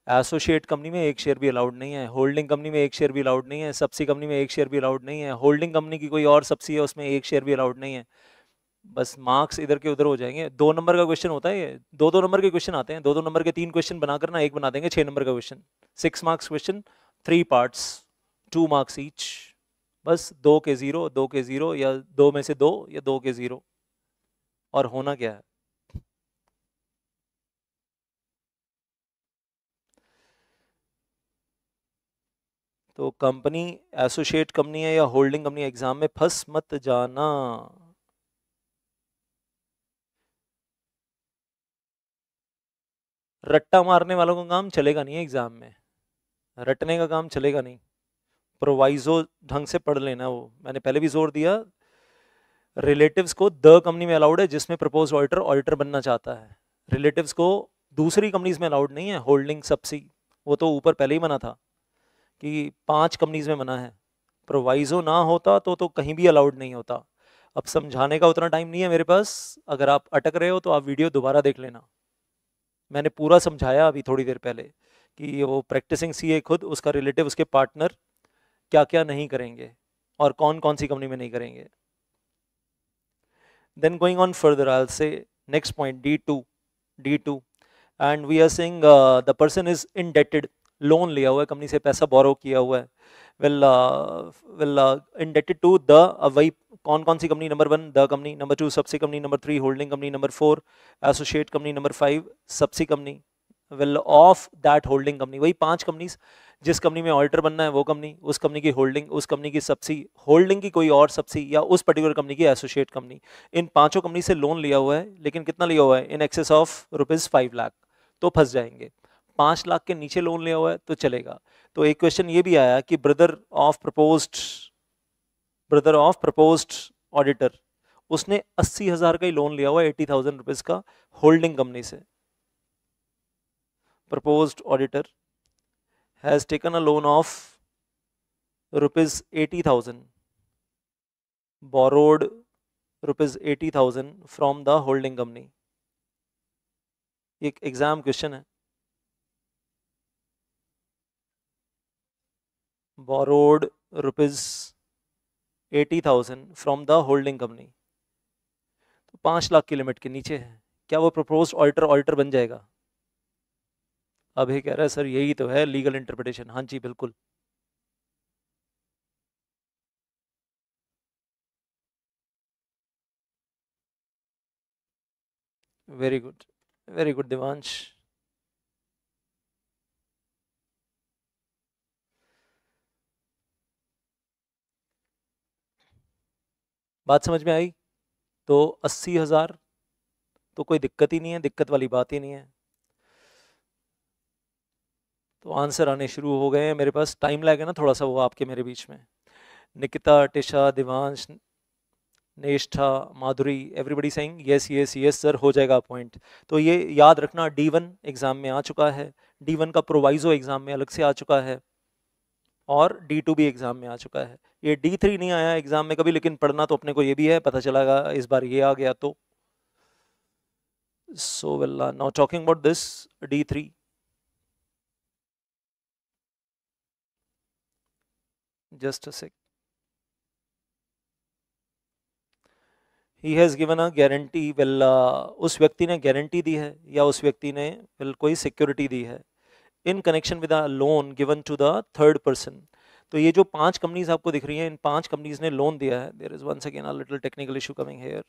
एसोसिएट कंपनी में 1 शेयर भी अलाउड नहीं है, होल्डिंग कंपनी में 1 शेयर भी अलाउड नहीं है, सब्सी कंपनी में 1 शेयर भी अलाउड नहीं है, होल्डिंग कंपनी की कोई और सब्सी है उसमें 1 शेयर भी अलाउड नहीं है। बस मार्क्स इधर के उधर हो जाएंगे। 2 नंबर का क्वेश्चन होता है ये, 2-2 नंबर के क्वेश्चन आते हैं, 2-2 नंबर के 3 क्वेश्चन बनाकर ना एक बना देंगे 6 नंबर का question. 6 marks question, 3 parts, 2 marks each. बस 2 के 0, 2 के 0, या 2 में से 2 या 2 के 0। और होना क्या है? तो कंपनी एसोसिएट कंपनी है या होल्डिंग कंपनी, एग्जाम में फंस मत जाना। रट्टा मारने वालों का काम चलेगा नहीं है एग्जाम में, रटने का काम चलेगा नहीं। प्रोवाइजो ढंग से पढ़ लेना, वो मैंने पहले भी जोर दिया। रिलेटिव्स को द कंपनी में अलाउड है जिसमें प्रपोज ऑडिटर ऑडिटर बनना चाहता है, रिलेटिव्स को दूसरी कंपनीज में अलाउड नहीं है। होल्डिंग सब्सी वो तो ऊपर पहले ही मना था कि 5 कंपनीज में मना है, प्रोवाइजो ना होता तो कहीं भी अलाउड नहीं होता। अब समझाने का उतना टाइम नहीं है मेरे पास, अगर आप अटक रहे हो तो आप वीडियो दोबारा देख लेना। मैंने पूरा समझाया अभी थोड़ी देर पहले कि वो प्रैक्टिसिंग सीए खुद, उसका रिलेटिव, उसके पार्टनर क्या क्या नहीं करेंगे और कौन कौन सी कंपनी में नहीं करेंगे। Then going on further, I'll say next point, D2, D2, and we are saying the person is indebted, loan लिया हुआ है कंपनी से, पैसा बोरो किया हुआ है, will indebted to the, वही कौन कौन सी company, number 1 the company, number 2 subsi company, number 3 holding company, number 4 associate company, number 5 subsi company, will of that holding company, वही 5 कंपनीज, जिस कंपनी में ऑडिटर बनना है वो कंपनी, उस कंपनी की होल्डिंग, उस कंपनी की सब्सी, होल्डिंग की कोई और सब्सी, या उस पर्टिकुलर कंपनी की एसोसिएट कंपनी। इन 5 कंपनी से लोन लिया हुआ है, लेकिन कितना लिया हुआ है? इन एक्सेस ऑफ ₹5 लाख, तो फंस जाएंगे। 5 लाख के नीचे लोन लिया हुआ है तो चलेगा। तो एक क्वेश्चन ये भी आया कि ब्रदर ऑफ प्रपोज्ड ऑडिटर, उसने 80,000 का ही लोन लिया हुआ है, 80,000 रुपीज का, होल्डिंग कंपनी से। Proposed auditor has taken a loan of ₹80,000, borrowed ₹80,000 from the holding company। एक एग्जाम क्वेश्चन है, borrowed ₹80,000 from the holding company, तो 5 लाख की लिमिट के नीचे है, क्या वो प्रपोज्ड ऑडिटर बन जाएगा? अभी कह रहा है सर यही तो है लीगल इंटरप्रिटेशन। हाँ जी बिल्कुल। Very good, very good Divansh. बात समझ में आई? तो 80,000 तो कोई दिक्कत ही नहीं है, दिक्कत वाली बात ही नहीं है। तो आंसर आने शुरू हो गए हैं मेरे पास, टाइम लैग है ना थोड़ा सा वो आपके मेरे बीच में। Nikita, Tisha, Divansh, Neshtha, Madhuri, everybody saying yes yes yes sir, हो जाएगा पॉइंट। तो ये याद रखना, D1 एग्जाम में आ चुका है, D1 का प्रोवाइजो एग्जाम में अलग से आ चुका है, और D2 भी एग्जाम में आ चुका है। ये D3 नहीं आया एग्जाम में कभी, लेकिन पढ़ना तो अपने को ये भी है, पता चलेगा इस बार ये आ गया तो। So well now talking about this D3, just a sec. He has given a guarantee, well उस व्यक्ति ने गारंटी दी है या उस व्यक्ति ने वेल कोई सिक्योरिटी दी है, in connection with a loan given to the third person. तो ये जो 5 कंपनीज आपको दिख रही हैं, इन 5 कंपनीज ने लोन दिया है. There is once again a little technical issue coming here.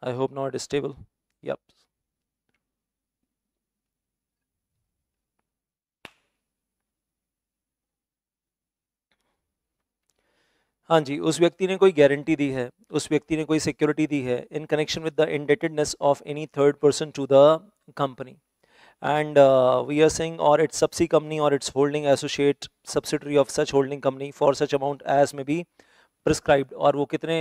I hope now it is stable. Yep. हाँ जी, उस व्यक्ति ने कोई गारंटी दी है, उस व्यक्ति ने कोई सिक्योरिटी दी है in connection with the indebtedness of any third person to the company. And we are saying or its subsidiary company or its holding associate subsidiary of such holding company for such amount as may be prescribed. और वो कितने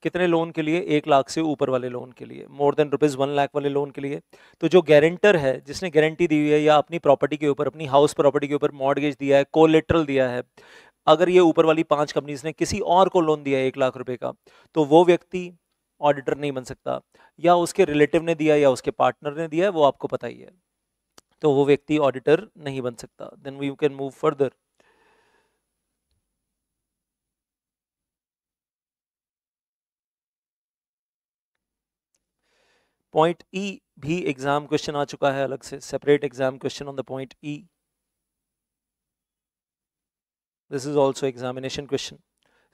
कितने loan के लिए, 1 लाख से ऊपर वाले loan के लिए, मोर देन ₹1 लाख वाले लोन के लिए. तो जो गारंटर है जिसने गारंटी दी हुई है या अपनी प्रॉपर्टी के ऊपर, अपनी हाउस प्रॉपर्टी के ऊपर मॉर्गेज दिया है, कोलेटरल दिया है, अगर ये ऊपर वाली 5 कंपनीज ने किसी और को लोन दिया है 1 लाख रुपए का, तो वो व्यक्ति ऑडिटर नहीं बन सकता. या उसके रिलेटिव ने दिया या उसके पार्टनर ने दिया है, वो आपको पता ही है, तो वो व्यक्ति ऑडिटर नहीं बन सकता. Then we can move further. Point E भी एग्जाम क्वेश्चन आ चुका है अलग से, separate exam question on the point E. This is also examination question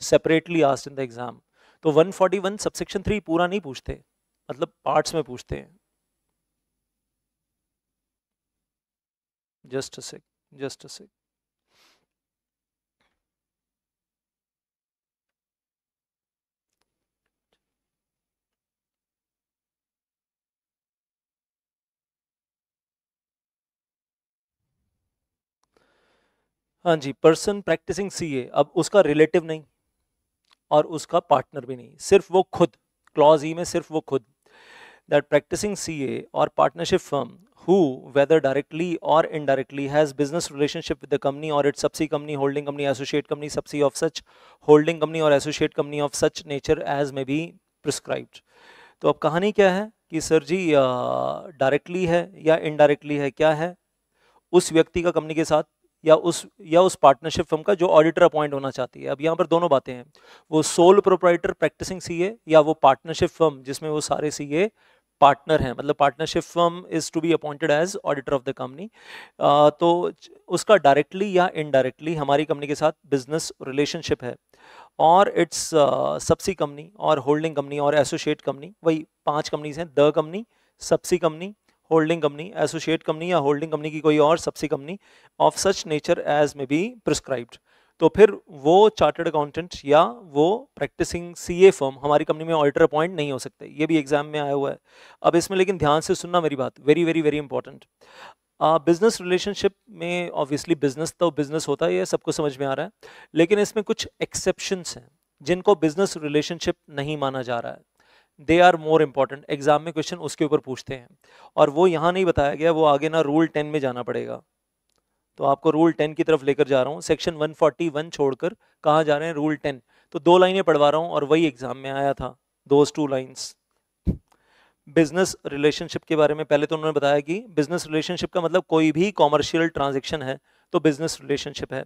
separately asked in the exam. तो 141 सबसेक्शन 3 पूरा नहीं पूछते, मतलब पार्ट्स में पूछते हैं. जस्ट अ सेक. हाँ जी, पर्सन प्रैक्टिसिंग सीए, अब उसका रिलेटिव नहीं और उसका पार्टनर भी नहीं, सिर्फ वो खुद. क्लॉज ई में सिर्फ वो खुद. दैट प्रैक्टिसिंग सीए और partnership firm who whether directly or indirectly has business relationship with the company or its subsidiary company, holding company, associate company, subsidiary of such holding company or associate company of such nature as may be prescribed. तो अब कहानी क्या है कि sir जी directly है या indirectly है, क्या है, उस व्यक्ति का कंपनी के साथ या उस पार्टनरशिप फर्म का जो ऑडिटर अपॉइंट होना चाहती है. अब यहाँ पर दोनों बातें हैं, वो सोल प्रोप्राइटर प्रैक्टिसिंग सीए या वो पार्टनरशिप फर्म जिसमें वो सारे सीए पार्टनर हैं, मतलब partnership firm is to be appointed as auditor of the company. तो उसका डायरेक्टली या इनडायरेक्टली हमारी कंपनी के साथ बिजनेस रिलेशनशिप है, और इट्स सबसी कंपनी और होल्डिंग कंपनी और एसोसिएट कंपनी, वही 5 कंपनीज हैं, the company, subsi company, holding company, associate company या होल्डिंग कंपनी की कोई और subsi company of such nature as may be prescribed. तो फिर वो चार्टर्ड अकाउंटेंट या वो प्रैक्टिसिंग सीए फर्म हमारी कंपनी में ऑडिटर अपॉइंट नहीं हो सकते. ये भी एग्जाम में आया हुआ है. अब इसमें लेकिन ध्यान से सुनना मेरी बात, very very very important. Business relationship में ऑब्वियसली बिजनेस तो बिजनेस होता है, ये सबको समझ में आ रहा है, लेकिन इसमें कुछ एक्सेप्शंस हैं जिनको बिजनेस रिलेशनशिप नहीं माना जा रहा है. They are more important. Exam में क्वेश्चन उसके ऊपर पूछते हैं, और वो यहाँ नहीं बताया गया, वो आगे ना रूल 10 में जाना पड़ेगा. तो आपको रूल 10 की तरफ लेकर जा रहा हूँ, सेक्शन 141 छोड़कर कहाँ जा रहे हैं, रूल 10. तो 2 लाइनें पढ़वा रहा हूँ और वही एग्जाम में आया था, दोज 2 लाइन्स. बिजनेस रिलेशनशिप के बारे में पहले तो उन्होंने बताया कि बिजनेस रिलेशनशिप का मतलब कोई भी कॉमर्शियल ट्रांजेक्शन है तो बिजनेस रिलेशनशिप है,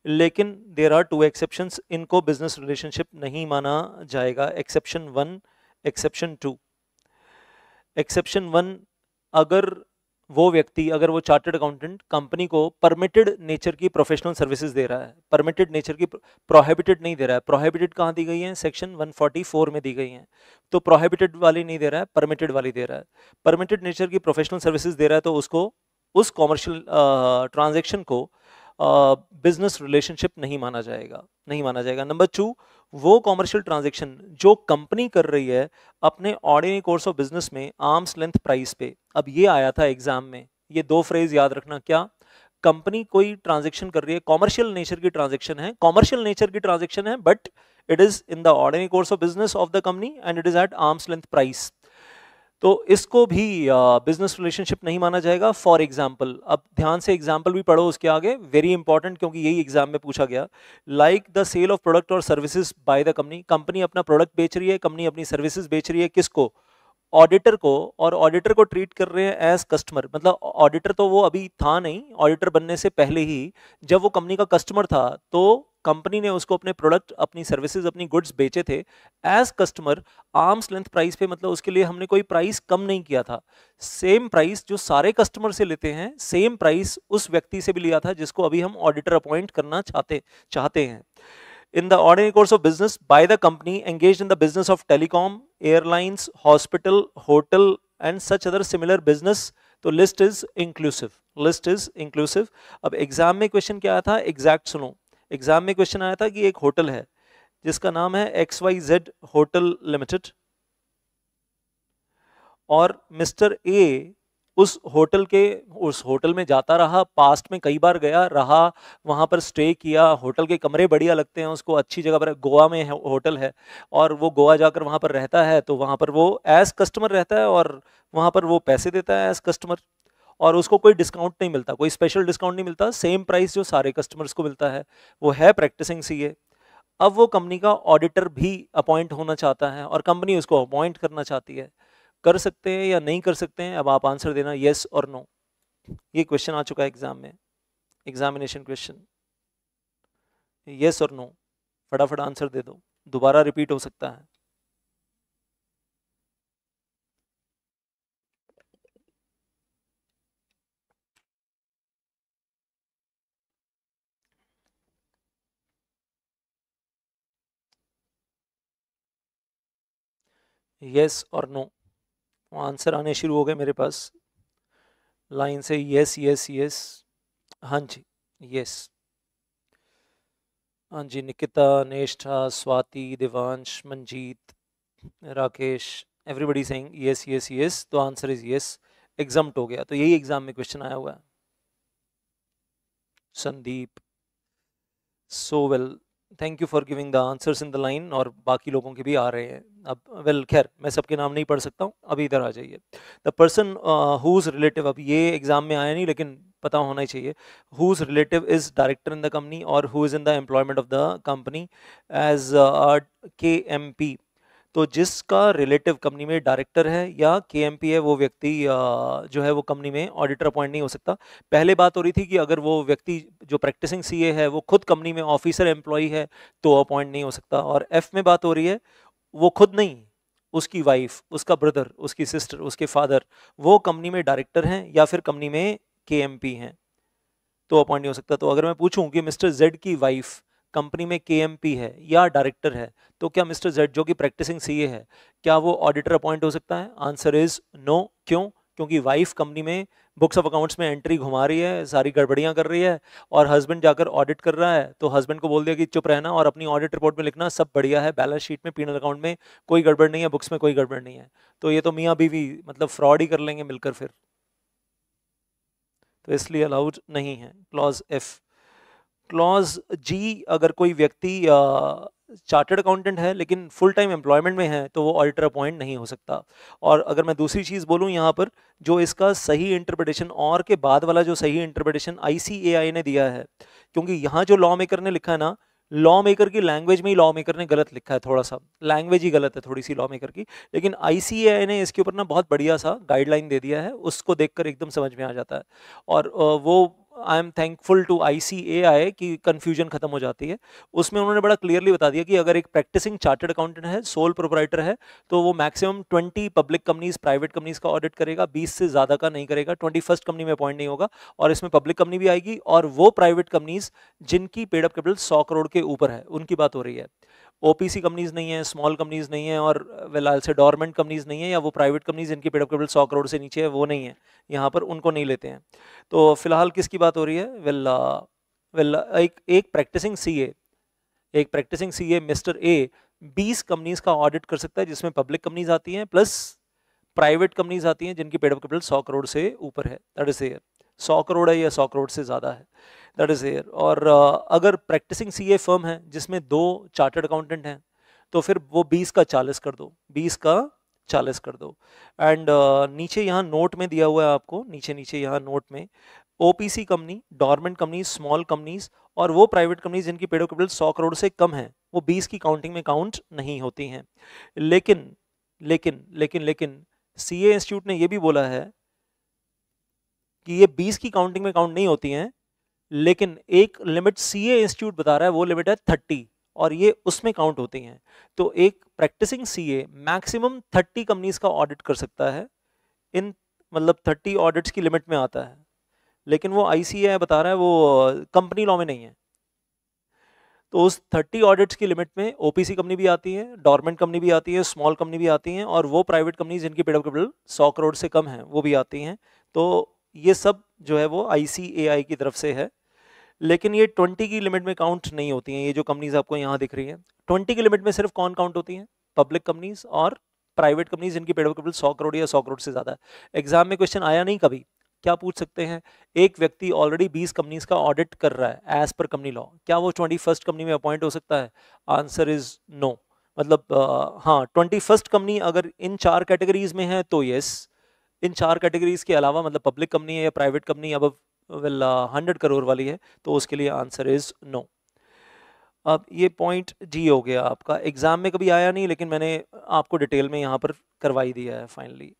लेकिन देर आर 2 एक्सेप्शंस, इनको बिजनेस रिलेशनशिप नहीं माना जाएगा. Exception 1, exception 2. एक्सेप्शन 1, अगर वो व्यक्ति, अगर वो चार्टर्ड अकाउंटेंट कंपनी को परमिटेड नेचर की प्रोफेशनल सर्विसेज दे रहा है, परमिटेड नेचर की, प्रोहिबिटेड नहीं दे रहा है. प्रोहिबिटेड कहाँ दी गई है, सेक्शन 144 में दी गई हैं. तो प्रोहिबिटेड वाली नहीं दे रहा है, परमिटेड वाली दे रहा है. परमिटेड नेचर की प्रोफेशनल सर्विसेज दे रहा है तो उसको, उस कॉमर्शियल ट्रांजेक्शन को बिजनेस रिलेशनशिप नहीं माना जाएगा, नहीं माना जाएगा. नंबर 2, वो कॉमर्शियल ट्रांजैक्शन जो कंपनी कर रही है अपने ऑर्डिनरी कोर्स ऑफ बिजनेस में आर्म्स लेंथ प्राइस पे. अब ये आया था एग्जाम में, ये 2 फ्रेज याद रखना. क्या, कंपनी कोई ट्रांजैक्शन कर रही है, कॉमर्शियल नेचर की ट्रांजैक्शन है, कॉमर्शियल नेचर की ट्रांजैक्शन है, but it is in the ordinary course of business of the company and it is at arm's length price, तो इसको भी बिजनेस रिलेशनशिप नहीं माना जाएगा. फॉर एग्जाम्पल, अब ध्यान से एग्जाम्पल भी पढ़ो उसके आगे, वेरी इंपॉर्टेंट, क्योंकि यही एग्जाम में पूछा गया. Like the sale of product और services by the company, company अपना प्रोडक्ट बेच रही है, कंपनी अपनी सर्विसेज बेच रही है, किसको, ऑडिटर को, और ऑडिटर को ट्रीट कर रहे हैं एज कस्टमर. मतलब ऑडिटर तो वो अभी था नहीं, ऑडिटर बनने से पहले ही जब वो कंपनी का कस्टमर था तो कंपनी ने उसको अपने प्रोडक्ट, अपनी सर्विसेज, अपनी गुड्स बेचे थे as customer arm's length price पे, मतलब उसके लिए हमने कोई प्राइस कम नहीं किया था। सेम प्राइस जो सारे कस्टमर से लेते हैं, सेम प्राइस उस व्यक्ति से भी लिया था जिसको अभी हम ऑडिटर अपॉइंट करना चाहते हैं। In the ordinary course of business, by the company engaged in the business of telecom, airlines, hospital, hotel and such other similar business, तो list is inclusive, list is inclusive। अब exam में question क्या आया था, exact सुनो। Exam में question आया था कि एक होटल है जिसका नाम है XYZ होटल लिमिटेड, और मिस्टर ए उस होटल में जाता रहा, पास्ट में कई बार गया रहा, वहां पर स्टे किया, होटल के कमरे बढ़िया लगते हैं उसको, अच्छी जगह पर, गोवा में है होटल है, और वो गोवा जाकर वहां पर रहता है, तो वहां पर वो एज कस्टमर रहता है और वहां पर वो पैसे देता है एज कस्टमर, और उसको कोई डिस्काउंट नहीं मिलता, कोई स्पेशल डिस्काउंट नहीं मिलता, सेम प्राइस जो सारे कस्टमर्स को मिलता है। वो है प्रैक्टिसिंग सीए। अब वो कंपनी का ऑडिटर भी अपॉइंट होना चाहता है और कंपनी उसको अपॉइंट करना चाहती है। कर सकते हैं या नहीं कर सकते हैं, अब आप आंसर देना येस और नो। ये क्वेश्चन आ चुका है एग्जाम में, एग्जामिनेशन क्वेश्चन, येस और नो, फटाफट आंसर दे दो, दोबारा रिपीट हो सकता है। येस और नो, आंसर आने शुरू हो गए मेरे पास लाइन से, येस येस येस, हाँ जी येस, हाँ जी, Nikita, Neshtha, Swati, Devansh, Manjeet, Rakesh, everybody saying yes yes yes, तो आंसर इज यस, एग्जाम्प्ट हो गया। तो यही एग्जाम में क्वेश्चन आया हुआ है। Sandeep, so well, thank you for giving the answers in the line, और बाकी लोगों के भी आ रहे हैं अब। वेल खैर, मैं सबके नाम नहीं पढ़ सकता हूँ, अभी इधर आ जाइए। द पर्सन हुज रिलेटिव, अब ये एग्जाम में आया नहीं लेकिन पता होना ही चाहिए, whose relative is director in the company और who is in the employment of the company as KMP। तो जिसका रिलेटिव कंपनी में डायरेक्टर है या KMP है, वो व्यक्ति जो है वो कंपनी में ऑडिटर अपॉइंट नहीं हो सकता। पहले बात हो रही थी कि अगर वो व्यक्ति जो प्रैक्टिसिंग CA है वो खुद कंपनी में ऑफिसर एम्प्लॉय है तो अपॉइंट नहीं हो सकता। और F में बात हो रही है वो खुद नहीं, उसकी वाइफ, उसका ब्रदर, उसकी सिस्टर, उसके फादर, वो कंपनी में डायरेक्टर हैं या फिर कंपनी में KMP हैं तो अपॉइंट नहीं हो सकता। तो अगर मैं पूछूं कि मिस्टर जेड की वाइफ कंपनी में KMP है या डायरेक्टर है, तो क्या मिस्टर जेड जो कि प्रैक्टिसिंग CA है, क्या वो ऑडिटर अपॉइंट हो सकता है? Answer is no. क्यों? क्योंकि वाइफ कंपनी में बुक्स ऑफ अकाउंट्स में एंट्री घुमा रही है, सारी गड़बड़ियां कर रही है, और हस्बैंड जाकर ऑडिट कर रहा है, तो हस्बैंड को बोल दिया कि चुप रहना और अपनी ऑडिट रिपोर्ट में लिखना सब बढ़िया है, बैलेंस शीट में, पीनल अकाउंट में कोई गड़बड़ नहीं है, बुक्स में कोई गड़बड़ नहीं है। तो ये तो मियाँ बीवी मतलब फ्रॉड ही कर लेंगे मिलकर फिर, तो इसलिए अलाउड नहीं है क्लॉज F। क्लॉज G, अगर कोई व्यक्ति चार्टर्ड अकाउंटेंट है लेकिन फुल टाइम एम्प्लॉयमेंट में है तो वो ऑडिटर अपॉइंट नहीं हो सकता। और अगर मैं दूसरी चीज़ बोलूँ यहाँ पर, जो इसका सही इंटरप्रिटेशन और के बाद वाला जो सही इंटरप्रिटेशन ICAI ने दिया है, क्योंकि यहाँ जो लॉ मेकर ने लिखा है ना, लॉ मेकर की लैंग्वेज में ही लॉ मेकर ने गलत लिखा है, थोड़ा सा लैंग्वेज ही गलत है थोड़ी सी लॉ मेकर की, लेकिन ICAI ने इसके ऊपर ना बहुत बढ़िया सा गाइडलाइन दे दिया है, उसको देखकर एकदम समझ में आ जाता है। और वो I am thankful to ICAI कि कंफ्यूजन खत्म हो जाती है। उसमें उन्होंने बड़ा क्लियरली बता दिया कि अगर एक प्रैक्टिसिंग चार्टर्ड अकाउंटेंट है, सोल प्रोपराइटर है, तो वो maximum 20 public companies, private companies का ऑडिट करेगा, 20 से ज़्यादा का नहीं करेगा, 21st कंपनी में अपॉइंट नहीं होगा। और इसमें पब्लिक कंपनी भी आएगी, और वो प्राइवेट कंपनीज जिनकी पेड अप कैपिटल 100 करोड़ के ऊपर है उनकी बात हो रही है। OPC कंपनीज नहीं है, स्मॉल कंपनीज नहीं है, और वेल से डॉर्मेंट कंपनीज नहीं है, या वो प्राइवेट कंपनीज जिनकी पेड अप कैपिटल 100 करोड़ से नीचे है वो नहीं है, यहाँ पर उनको नहीं लेते हैं। तो फिलहाल किसकी बात हो रही है? वेल एक प्रैक्टिसिंग CA, एक practising CA mister A 20 companies का ऑडिट कर सकता है, जिसमें पब्लिक कंपनीज आती हैं प्लस प्राइवेट कंपनीज आती हैं जिनकी पेड अप कैपिटल 100 करोड़ से ऊपर है, दैट इज एयर 100 करोड़ है या 100 करोड़ से ज़्यादा है, दैट इज एयर। और अगर प्रैक्टिसिंग CA फर्म है जिसमें 2 चार्टर्ड अकाउंटेंट हैं, तो फिर वो 20 का 40 कर दो, 20 का 40 कर दो। एंड नीचे यहाँ नोट में दिया हुआ है आपको, नीचे नीचे यहाँ नोट में OPC company, dormant company, small companies और वो प्राइवेट कंपनीज जिनकी पेड अप कैपिटल 100 करोड़ से कम है, वो 20 की काउंटिंग में काउंट नहीं होती हैं। लेकिन लेकिन लेकिन लेकिन CA इंस्टीट्यूट ने ये भी बोला है कि ये 20 की काउंटिंग में काउंट नहीं होती हैं, लेकिन एक लिमिट सीए इंस्टीट्यूट बता रहा है वो लिमिट है 30 और ये उसमें काउंट होती हैं। तो एक प्रैक्टिसिंग सीए मैक्सिमम 30 कंपनीज का ऑडिट कर सकता है, इन मतलब 30 ऑडिट्स की लिमिट में आता है। लेकिन वो आईसीए बता रहा है वो कंपनी लॉ में नहीं है। तो उस 30 ऑडिट्स की लिमिट में ओपीसी कंपनी भी आती है, डॉर्मेंट कंपनी भी आती है, स्मॉल कंपनी भी आती हैं, और वो प्राइवेट कंपनी जिनकी पेड अप कैपिटल 100 करोड़ से कम है वो भी आती हैं। तो ये सब जो है वो आईसीएआई की तरफ से है। लेकिन ये 20 की लिमिट में काउंट नहीं होती हैं, ये जो कंपनीज आपको यहाँ दिख रही हैं। 20 की लिमिट में सिर्फ कौन काउंट होती हैं? पब्लिक कंपनीज और प्राइवेट कंपनीज जिनकी पेड अप कैपिटल 100 करोड़ या 100 करोड़ से ज़्यादा है। एग्जाम में क्वेश्चन आया नहीं कभी, क्या पूछ सकते हैं? एक व्यक्ति ऑलरेडी 20 कंपनीज का ऑडिट कर रहा है एज पर कंपनी लॉ, क्या वो 21st कंपनी में अपॉइंट हो सकता है? Answer is no. मतलब हाँ, 21st कंपनी अगर इन 4 कैटेगरीज में है तो यस, इन 4 कैटेगरीज के अलावा मतलब पब्लिक कंपनी है या प्राइवेट कंपनी अब वेल 100 करोड़ वाली है तो उसके लिए आंसर इज नो। अब ये पॉइंट जी हो गया आपका, एग्जाम में कभी आया नहीं लेकिन मैंने आपको डिटेल में यहाँ पर करवाई दिया है finally.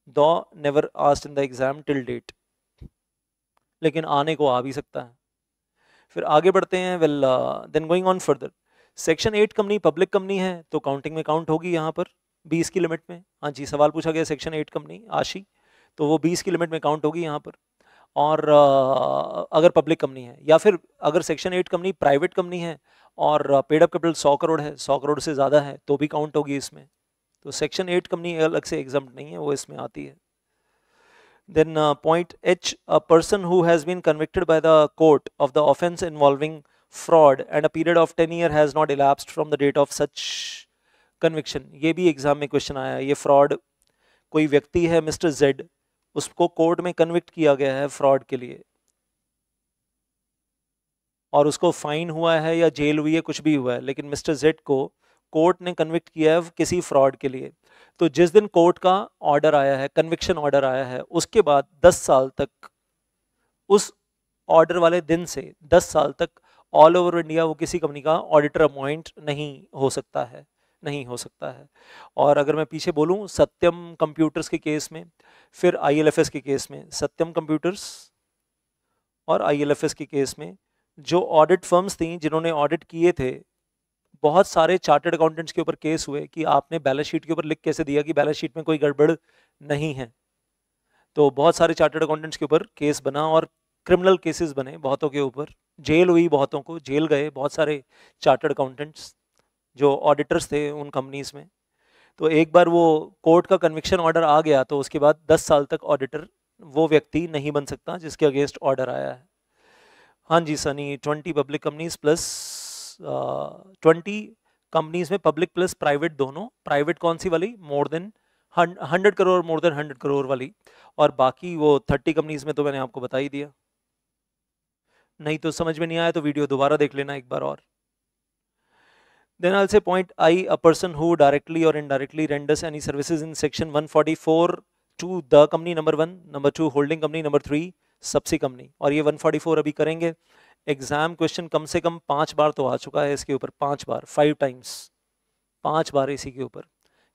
Though never asked in the exam till date, लेकिन आने को आ भी सकता है। फिर आगे बढ़ते हैं। Well then going on further, section 8 company public company है तो काउंटिंग में काउंट होगी यहाँ पर 20 की लिमिट में। हाँ जी, सवाल पूछा गया सेक्शन 8 कंपनी आशी, तो वो 20 की लिमिट में काउंट होगी यहाँ पर। और अगर पब्लिक कंपनी है या फिर अगर सेक्शन 8 कंपनी प्राइवेट कंपनी है और पेड अप कैपिटल 100 करोड़ है, 100 करोड़ से ज़्यादा है तो भी काउंट होगी इसमें। तो सेक्शन 8 कंपनी अलग से एग्जम्प्ट नहीं है, वो इसमें आती है। Then point H, a person who has been convicted by the court of the offence involving fraud and a period of 10 years has not elapsed from the date of such conviction. ये भी exam में question आया है। ये fraud, कोई व्यक्ति है mister Z, उसको कोर्ट में कन्विक्ट किया गया है फ्रॉड के लिए और उसको फाइन हुआ है या जेल हुई है, कुछ भी हुआ है, लेकिन मिस्टर जेड को कोर्ट ने कन्विक्ट किया है किसी फ्रॉड के लिए। तो जिस दिन कोर्ट का ऑर्डर आया है, कन्विक्शन ऑर्डर आया है, उसके बाद 10 साल तक, उस ऑर्डर वाले दिन से 10 साल तक ऑल ओवर इंडिया वो किसी कंपनी का ऑडिटर अपॉइंट नहीं हो सकता है, नहीं हो सकता है। और अगर मैं पीछे बोलूं सत्यम कंप्यूटर्स के केस में, फिर आईएलएफएस के केस में, सत्यम कंप्यूटर्स और आईएलएफएस के केस में जो ऑडिट फर्म्स थी जिन्होंने ऑडिट किए थे, बहुत सारे चार्टर्ड अकाउंटेंट्स के ऊपर केस हुए कि आपने बैलेंस शीट के ऊपर लिख कैसे दिया कि बैलेंस शीट में कोई गड़बड़ नहीं है। तो बहुत सारे चार्टर्ड अकाउंटेंट्स के ऊपर केस बना और क्रिमिनल केसेस बने बहुतों के ऊपर, जेल हुई बहुतों को, जेल गए बहुत सारे चार्टर्ड अकाउंटेंट्स जो ऑडिटर्स थे उन कंपनीज में। तो एक बार वो कोर्ट का कन्विक्शन ऑर्डर आ गया तो उसके बाद 10 साल तक ऑडिटर वो व्यक्ति नहीं बन सकता जिसके अगेंस्ट ऑर्डर आया है। हाँ जी Sunny, 20 public companies plus 20 companies में पब्लिक प्लस प्राइवेट दोनों, प्राइवेट कौन सी वाली? More than 100 crore, more than 100 crore वाली, और बाकी वो 30 कंपनीज में तो मैंने आपको बता ही दिया। नहीं तो समझ में नहीं आया तो वीडियो दोबारा देख लेना एक बार और। Then I'll say point I, a person who directly or indirectly renders any services in section 144 to the company number 1, number 2 holding company, number 3 subsea company. और ये 144 अभी करेंगे। एग्जाम क्वेश्चन कम से कम 5 बार तो आ चुका है इसके ऊपर, 5 बार, 5 टाइम्स, 5 बार इसी के ऊपर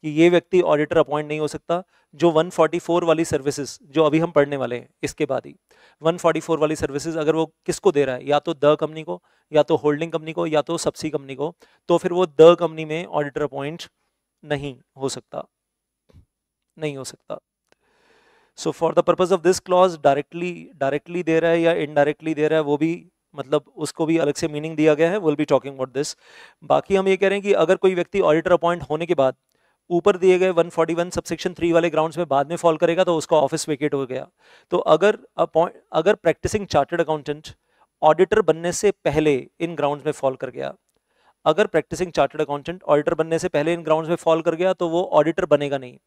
कि ये व्यक्ति ऑडिटर अपॉइंट नहीं हो सकता। जो 144 वाली सर्विसेज जो अभी हम पढ़ने वाले हैं इसके बाद ही 144 वाली सर्विसेज अगर वो किसको दे रहा है, या तो द कंपनी को, या तो होल्डिंग कंपनी को, या तो सबसी कंपनी को, तो फिर वो द कंपनी में ऑडिटर अपॉइंट नहीं हो सकता, नहीं हो सकता। So for the purpose of this clause directly दे रहा है या इनडायरेक्टली दे रहा है वो भी, मतलब उसको भी अलग से मीनिंग दिया गया है, will be talking about this. बाकी हम ये कह रहे हैं कि अगर कोई व्यक्ति ऑडिटर अपॉइंट होने के बाद ऊपर दिए गए 141 सबसेक्शन 3 वाले ग्राउंड्स में बाद में फॉल करेगा तो उसका ऑफिस वेकेट हो गया। तो अगर प्रैक्टिसिंग चार्टर्ड अकाउंटेंट ऑडिटर बनने से पहले इन ग्राउंड्स में फॉल कर गया, अगर प्रैक्टिसिंग चार्टर्ड अकाउंटेंट ऑडिटर बनने से पहले इन ग्राउंड्स में फॉल कर गया तो वो ऑडिटर बनेगा नहीं।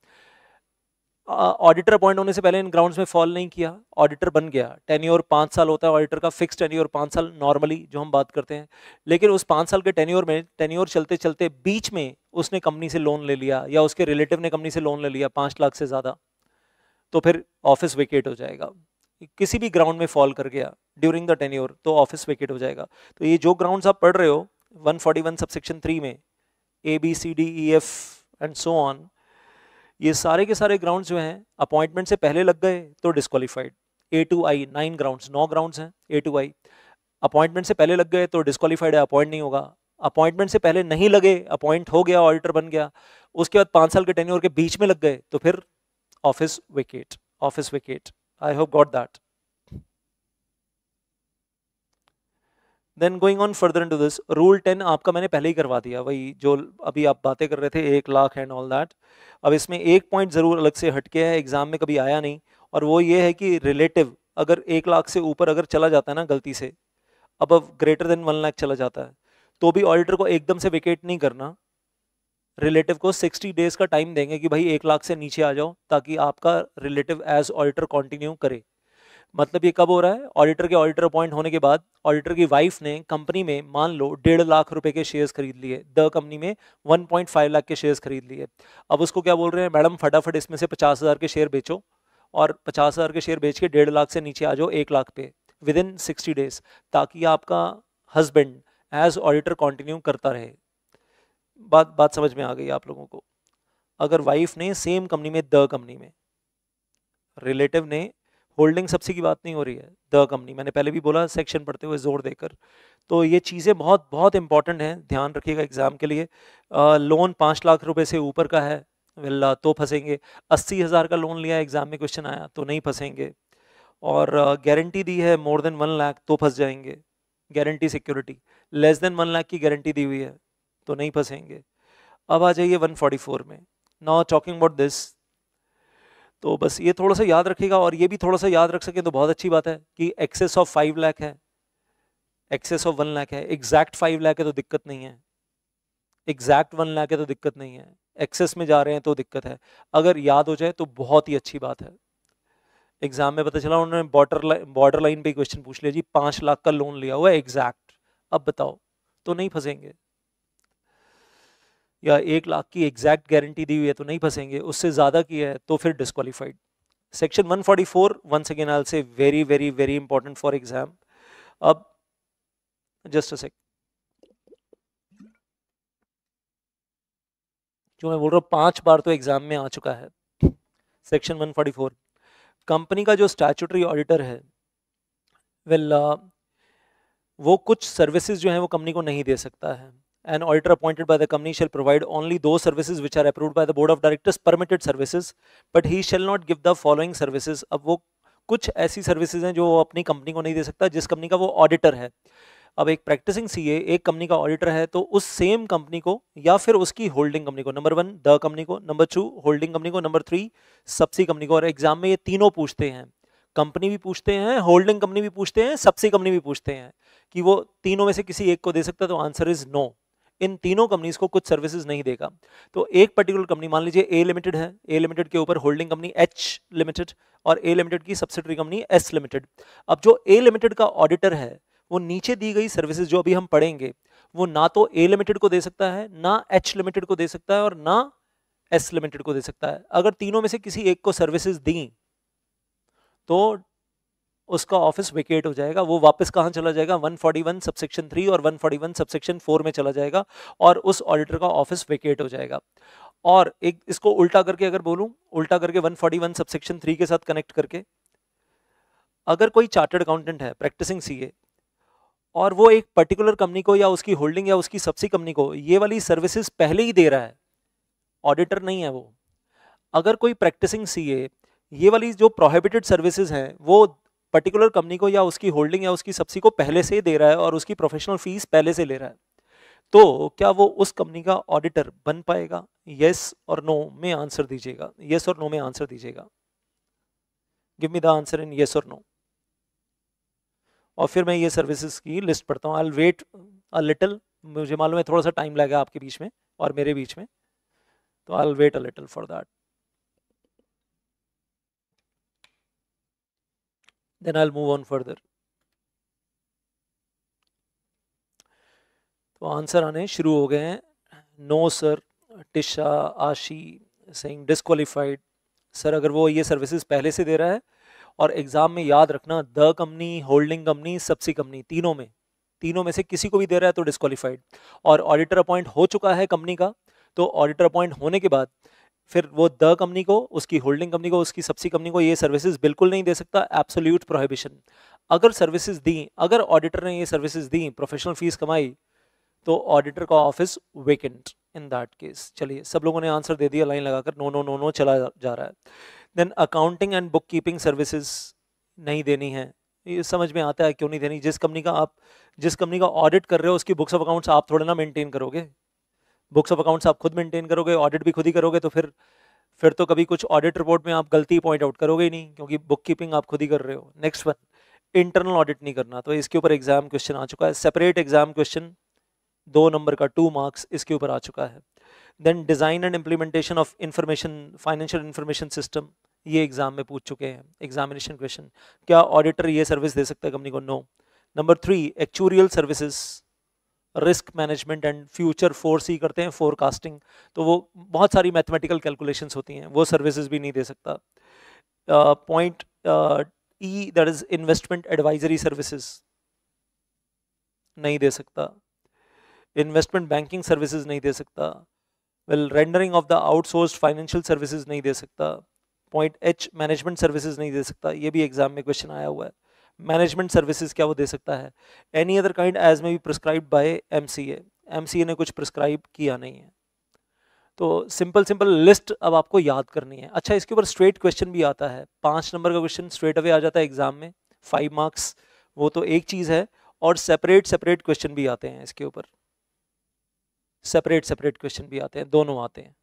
ऑडिटर अपॉइंट होने से पहले इन ग्राउंड्स में फॉल नहीं किया, ऑडिटर बन गया, टेन्योर 5 साल होता है ऑडिटर का, फिक्स टेन्योर 5 साल नॉर्मली जो हम बात करते हैं, लेकिन उस 5 साल के टेन्योर में टेन्योर चलते चलते बीच में उसने कंपनी से लोन ले लिया या उसके रिलेटिव ने कंपनी से लोन ले लिया 5 लाख से ज़्यादा, तो फिर ऑफिस वेकेट हो जाएगा। किसी भी ग्राउंड में फॉल कर गया ड्यूरिंग द टेन्योर तो ऑफिस वेकेट हो जाएगा। तो ये जो ग्राउंड्स आप पढ़ रहे हो 141 सबसेक्शन 3 में ABCDEF एंड सो ऑन, ये सारे के सारे ग्राउंड्स जो हैं अपॉइंटमेंट से पहले लग गए तो disqualified, A to I 9 grounds, 9 grounds हैं ए टू आई। अपॉइंटमेंट से पहले लग गए तो डिस्क्वालीफाइड है, अपॉइंट नहीं होगा। अपॉइंटमेंट से पहले नहीं लगे, अपॉइंट हो गया, ऑडिटर बन गया, उसके बाद 5 साल के टेन्योर के बीच में लग गए तो फिर office vacate, office vacate. I hope got that. Then going on further into this, rule 10 आपका मैंने पहले ही करवा दिया, वही जो अभी आप बातें कर रहे थे 1 लाख एंड ऑल दैट। अब इसमें एक पॉइंट जरूर अलग से हटके है, एग्जाम में कभी आया नहीं, और वो ये है कि रिलेटिव अगर 1 लाख से ऊपर अगर चला जाता है ना गलती से, अब ग्रेटर देन 1 लाख चला जाता है, तो भी ऑडिटर को एकदम से वेकेट नहीं करना, रिलेटिव को 60 डेज का टाइम देंगे कि भाई 1 लाख से नीचे आ जाओ, ताकि आपका रिलेटिव एज ऑडिटर कंटिन्यू करे। मतलब ये कब हो रहा है, ऑडिटर के ऑडिटर अपॉइंट होने के बाद ऑडिटर की वाइफ ने कंपनी में मान लो 1.5 लाख रुपए के शेयर्स खरीद लिए, द कंपनी में 1.5 लाख के शेयर्स खरीद लिए। अब उसको क्या बोल रहे हैं, मैडम फटाफट इसमें से 50,000 के शेयर बेचो, और 50,000 के शेयर बेच के 1.5 लाख से नीचे आ जाओ 1 लाख पे विद इन 60 डेज, ताकि आपका हस्बैंड एज ऑडिटर कंटिन्यू करता रहे। बात समझ में आ गई आप लोगों को? अगर वाइफ ने सेम कंपनी में, द कंपनी में, रिलेटिव ने, होल्डिंग सब्सिडी की बात नहीं हो रही है, द कंपनी, मैंने पहले भी बोला सेक्शन पढ़ते हुए जोर देकर, तो ये चीज़ें बहुत बहुत इंपॉर्टेंट हैं, ध्यान रखिएगा एग्जाम के लिए। लोन 5 लाख रुपए से ऊपर का है वेल तो फंसेंगे, 80,000 का लोन लिया एग्जाम में क्वेश्चन आया तो नहीं फंसेंगे, और गारंटी दी है मोर देन 1 लाख तो फंस जाएंगे, guarantee security, less than 1 lakh की गारंटी दी हुई है तो नहीं फंसेंगे। अब आ जाइए 144 में, नाउ टॉकिंग अबाउट दिस, तो बस ये थोड़ा सा याद रखिएगा, और ये भी थोड़ा सा याद रख सकें तो बहुत अच्छी बात है कि एक्सेस ऑफ 5 लाख है, एक्सेस ऑफ 1 लाख है, एग्जैक्ट 5 लाख है तो दिक्कत नहीं है, एग्जैक्ट 1 लाख है तो दिक्कत नहीं है, एक्सेस में जा रहे हैं तो दिक्कत है। अगर याद हो जाए तो बहुत ही अच्छी बात है। एग्जाम में पता चला उन्होंने बॉर्डर लाइन पे क्वेश्चन पूछ लिया जी, 5 लाख का लोन लिया हुआ है एग्जैक्ट, अब बताओ, तो नहीं फंसेंगे। या 1 लाख की एग्जैक्ट गारंटी दी हुई है तो नहीं फंसेंगे, उससे ज्यादा की है तो फिर disqualified. Section 144 once again I will say very very very important for exam. अब जस्ट अ सेक, जो मैं बोल रहा हूँ 5 बार तो एग्जाम में आ चुका है। सेक्शन 144, कंपनी का जो स्टैट्यूटरी ऑडिटर है वेल वो कुछ सर्विसेज जो हैं वो कंपनी को नहीं दे सकता है। An auditor appointed by the company shall provide only those services which are approved by the board of directors permitted services, but he shall not give the following services। अब वो कुछ ऐसी सर्विसेज हैं जो वो अपनी कंपनी को नहीं दे सकता, जिस कंपनी का वो ऑडिटर है। अब एक प्रैक्टिसिंग सीए एक कंपनी का ऑडिटर है तो उस सेम कंपनी को या फिर उसकी होल्डिंग कंपनी को, नंबर 1 द कंपनी को, नंबर 2 होल्डिंग कंपनी को, नंबर 3 सब्सी कंपनी को, और एग्जाम में ये तीनों पूछते हैं, कंपनी भी पूछते हैं, होल्डिंग कंपनी भी पूछते हैं, सब्सी कंपनी भी पूछते हैं, कि वो तीनों में से किसी एक को दे सकता है, तो आंसर इज नो। इन तीनों कंपनीज को कुछ सर्विसेज नहीं देगा। तो एक पर्टिकुलर कंपनी मान लीजिए ए लिमिटेड है, ए लिमिटेड के ऊपर होल्डिंग कंपनी एच लिमिटेड और ए लिमिटेड की सब्सिडरी कंपनी एस लिमिटेड। अब जो ए लिमिटेड का ऑडिटर है वो नीचे दी गई सर्विसेज जो अभी हम पढ़ेंगे वो ना तो ए लिमिटेड को दे सकता है, ना एच लिमिटेड को दे सकता है, और ना एस लिमिटेड को दे सकता है। अगर तीनों में से किसी एक को सर्विसेज दी तो उसका ऑफिस वेकेट हो जाएगा, वो वापस कहां चला जाएगा, 141 सबसेक्शन 3 और 141 सबसेक्शन 4 में चला जाएगा, और उस ऑडिटर का ऑफिस वेकेट हो जाएगा। और एक इसको उल्टा करके अगर बोलूं, उल्टा करके 141 सबसेक्शन 3 के साथ कनेक्ट करके, अगर कोई चार्टर्ड अकाउंटेंट है प्रैक्टिसिंग सीए और वो एक पर्टिकुलर कंपनी को या उसकी होल्डिंग या उसकी सब्सी कंपनी को ये वाली सर्विसेज पहले ही दे रहा है, ऑडिटर नहीं है वो, अगर कोई प्रैक्टिसिंग सीए ये वाली जो प्रोहिबिटेड सर्विसेज हैं वो पर्टिकुलर कंपनी को या उसकी होल्डिंग या उसकी सब्सी को पहले से दे रहा है और उसकी प्रोफेशनल फीस पहले से ले रहा है, तो क्या वो उस कंपनी का ऑडिटर बन पाएगा? यस और नो में आंसर दीजिएगा, यस और नो में आंसर दीजिएगा, give me the answer in yes और नो। और फिर मैं ये सर्विसेज की लिस्ट पढ़ता हूँ। I will wait a little, मुझे मालूम है थोड़ा सा टाइम लगेगा आपके बीच में और मेरे बीच में, तो I will wait a little for that, then I'll move on further। तो आंसर आने शुरू हो गए हैं। नो सर, टिशा, आशी सेइंग डिस्क्वालिफाइड। सर अगर वो ये सर्विसेज पहले से दे रहा है, और एग्जाम में याद रखना the company, holding company, subsi company, तीनों में से किसी को भी दे रहा है तो डिस्क्वालिफाइड। और ऑडिटर अपॉइंट हो चुका है कंपनी का, तो ऑडिटर अपॉइंट होने के बाद फिर वो द कंपनी को, उसकी होल्डिंग कंपनी को, उसकी सब्सी कंपनी को ये सर्विसेज बिल्कुल नहीं दे सकता, एब्सोल्यूट प्रोहिबिशन। अगर सर्विसेज दी, अगर ऑडिटर ने ये सर्विसेज दी, प्रोफेशनल फीस कमाई, तो ऑडिटर का office vacant in that case. चलिए, सब लोगों ने आंसर दे दिया लाइन लगाकर, नो नो नो नो चला जा रहा है। Then accounting and book keeping services नहीं देनी है, ये समझ में आता है क्यों नहीं देनी। जिस कंपनी का ऑडिट कर रहे हो उसकी बुक्स ऑफ अकाउंट्स आप थोड़ा ना मेंटेन करोगे, बुक्स ऑफ अकाउंट्स आप खुद मेंटेन करोगे, ऑडिट भी खुद ही करोगे, तो फिर तो कभी कुछ ऑडिट रिपोर्ट में आप गलती पॉइंट आउट करोगे ही नहीं, क्योंकि बुक कीपिंग आप खुद ही कर रहे हो। नेक्स्ट वन, इंटरनल ऑडिट नहीं करना, तो इसके ऊपर एग्जाम क्वेश्चन आ चुका है, सेपरेट एग्जाम क्वेश्चन 2 नंबर का 2 मार्क्स इसके ऊपर आ चुका है। Then design and implementation of information financial information system, ये एग्जाम में पूछ चुके हैं, एग्जामिनेशन क्वेश्चन। क्या ऑडिटर ये सर्विस दे सकता है कंपनी को? No. Number 3, actuarial services, risk management and future foresee करते हैं, फोरकास्टिंग, तो वो बहुत सारी मैथमेटिकल कैलकुलेशंस होती हैं, वो सर्विसेज भी नहीं दे सकता। Point E, that is investment advisory services, नहीं दे सकता। इन्वेस्टमेंट बैंकिंग सर्विसेज नहीं दे सकता। Well, rendering of the outsourced financial services नहीं दे सकता। पॉइंट एच, मैनेजमेंट सर्विसेज नहीं दे सकता, ये भी एग्जाम में क्वेश्चन आया हुआ है। मैनेजमेंट सर्विसेज क्या वो दे सकता है? Any other kind as may be prescribed bye MCA, MCA ने कुछ प्रिस्क्राइब किया नहीं है। तो सिंपल लिस्ट अब आपको याद करनी है। अच्छा, इसके ऊपर स्ट्रेट क्वेश्चन भी आता है, 5 नंबर का क्वेश्चन स्ट्रेट अवे आ जाता है एग्जाम में, 5 मार्क्स, वो तो एक चीज है, और सेपरेट क्वेश्चन भी आते हैं इसके ऊपर, सेपरेट क्वेश्चन भी आते हैं, दोनों आते हैं।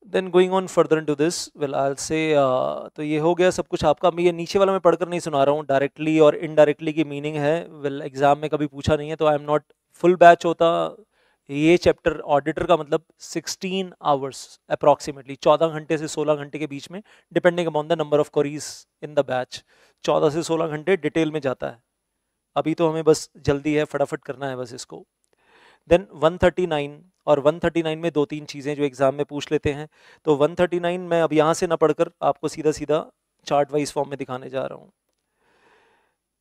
Then going on further into this, well I will say, तो ये हो गया सब कुछ आपका। मैं ये नीचे वाला मैं पढ़कर नहीं सुना रहा हूँ, डायरेक्टली और इनडायरेक्टली की मीनिंग है। वेल, एग्जाम में कभी पूछा नहीं है, तो I am not, full batch होता ये चैप्टर ऑडिटर का मतलब 16 आवर्स अप्रॉक्सीमेटली, 14 घंटे से 16 घंटे के बीच में, depending upon the number of queries in the batch, 14 से 16 घंटे डिटेल में जाता है। अभी तो हमें बस जल्दी है, फटाफट करना है बस इसको। देन 139, और 139 में 2-3 चीज़ें जो एग्जाम में पूछ लेते हैं। तो 139 मैं अब यहाँ से ना पढ़कर आपको सीधा सीधा चार्ट वाइज फॉर्म में दिखाने जा रहा हूँ।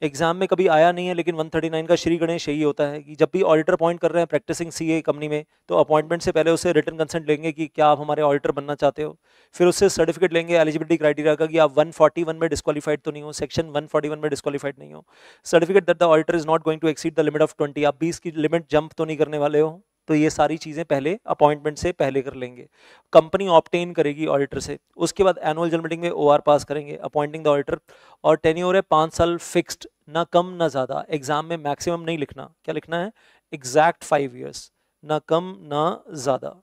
एग्जाम में कभी आया नहीं है, लेकिन 139 का श्री गणेश यही होता है कि जब भी ऑडिटर अपॉइंट कर रहे हैं प्रैक्टिसिंग सीए कंपनी में, तो अपॉइंटमेंट से पहले उससे रिटन कंसेंट लेंगे कि क्या आप हमारे ऑडिटर बनना चाहते हो। फिर उससे सर्टिफिकेट लेंगे एलिजिबिलिटी क्राइटेरिया का कि आप 141 में डिस्क्वालीफाइड तो नहीं हो, सेक्शन 141 में डिस्क्वालीफाइड नहीं हो। Certificate that the auditor is not going to exceed the limit of 20, आप 20 की लिमिट जंप तो नहीं करने वाले हो। तो ये सारी चीज़ें पहले अपॉइंटमेंट से पहले कर लेंगे। कंपनी ऑब्टेन करेगी ऑडिटर से, उसके बाद एनुअल जनरल मीटिंग में ओआर पास करेंगे अपॉइंटिंग द ऑडिटर, और टेन्योर है 5 साल फिक्स्ड, ना कम ना ज़्यादा। एग्जाम में मैक्सिमम नहीं लिखना, क्या लिखना है? एग्जैक्ट 5 ईयर्स, ना कम ना ज़्यादा,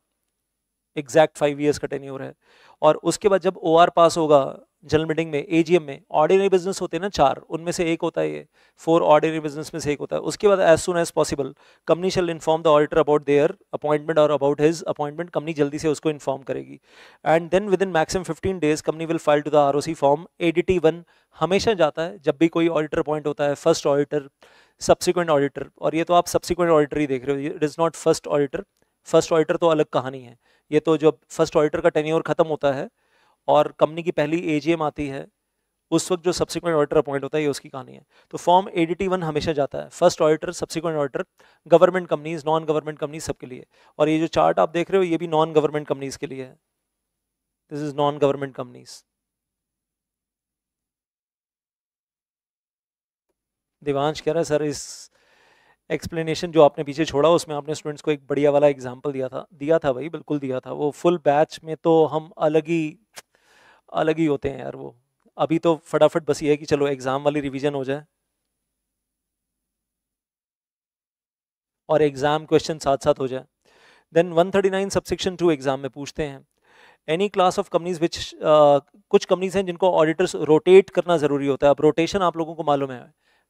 एग्जैक्ट 5 ईयर्स का टेन्योर है। और उसके बाद जब ओआर पास होगा जनरल मीटिंग में, एजीएम में, ऑर्डिनरी बिजनेस होते हैं ना 4, उनमें से एक होता है ये, 4 ऑर्डिनरी बिजनेस में से एक होता है। उसके बाद as soon as possible company shall inform the auditor about their appointment और अबाउट हिज अपॉइंटमेंट, कंपनी जल्दी से उसको इन्फॉर्म करेगी। And then within maximum 15 days company will file to the ROC form. ADT 1 हमेशा जाता है जब भी कोई ऑडिटर अपॉइंट होता है, फर्स्ट ऑडिटर, सब्सिक्वेंट ऑडिटर, और ये तो आप सब्सिक्वेंट ऑडिटर ही देख रहे हो, it is not first auditor. First auditor तो अलग कहानी है, ये तो जब फर्स्ट ऑडिटर का टेन्योर खत्म होता है और कंपनी की पहली एजीएम आती है, उस वक्त जो सब्सिक्वेंट ऑडिटर अपॉइंट होता है, ये उसकी कहानी है। तो फॉर्म एडीटी 1 हमेशा जाता है, first auditor, subsequent auditor, government companies, non government companies, सबके लिए। और ये जो चार्ट आप देख रहे हो, ये भी नॉन गवर्नमेंट कंपनीज के लिए है, this is non government companies. Devansh कह रहा है सर इस एक्सप्लेनेशन जो आपने पीछे छोड़ा उसमें आपने स्टूडेंट्स को एक बढ़िया वाला एग्जाम्पल दिया था भाई, बिल्कुल दिया था। वो फुल बैच में तो हम अलग ही होते हैं यार वो। अभी तो फटाफट बस ये है कि चलो एग्जाम वाली रिवीजन हो जाए और एग्जाम क्वेश्चन साथ साथ हो जाए। देन 139 सबसेक्शन 2 एग्जाम में पूछते हैं, any class of companies which, कुछ कंपनीज हैं जिनको ऑडिटर्स रोटेट करना जरूरी होता है। अब रोटेशन आप लोगों को मालूम है,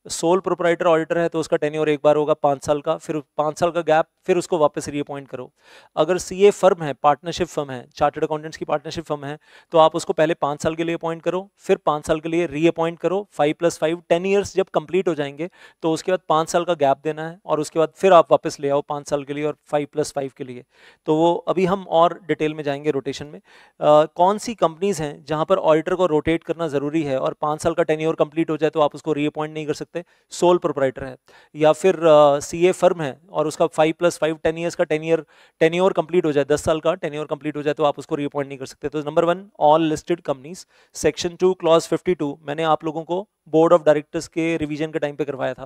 सोल प्रोप्राइटर ऑडिटर है तो उसका टेन्योर एक बार होगा 5 साल का, फिर 5 साल का गैप, फिर उसको वापस रीअपॉइंट करो। अगर सीए फर्म है, पार्टनरशिप फर्म है, चार्टर्ड अकाउंटेंट्स की पार्टनरशिप फर्म है, तो आप उसको पहले 5 साल के लिए अपॉइंट करो, फिर 5 साल के लिए रीअपॉइंट करो, 5+5 10 ईयर्स जब कंप्लीट हो जाएंगे तो उसके बाद 5 साल का गैप देना है, और उसके बाद फिर आप वापस ले आओ 5 साल के लिए और 5+5 के लिए। तो वो अभी हम और डिटेल में जाएंगे रोटेशन में। कौन सी कंपनीज हैं जहां पर ऑडिटर को रोटेट करना जरूरी है और 5 साल का टेन्योर कंप्लीट हो जाए तो आप उसको रीअपॉइंट नहीं कर सकते? सकते, सोल प्रोप्राइटर है, या फिर सीए फर्म है और उसका 5+5 10 ईयर्स का टेन्योर कंप्लीट हो जाए, 10 साल का टेन्योर कंप्लीट हो जाए, तो आप उसको रीअपॉइंट नहीं कर सकते। तो number 1 all listed companies. Section 2 clause 52 मैंने आप लोगों को बोर्ड ऑफ डायरेक्टर्स के रिवीजन के टाइम पे करवाया था।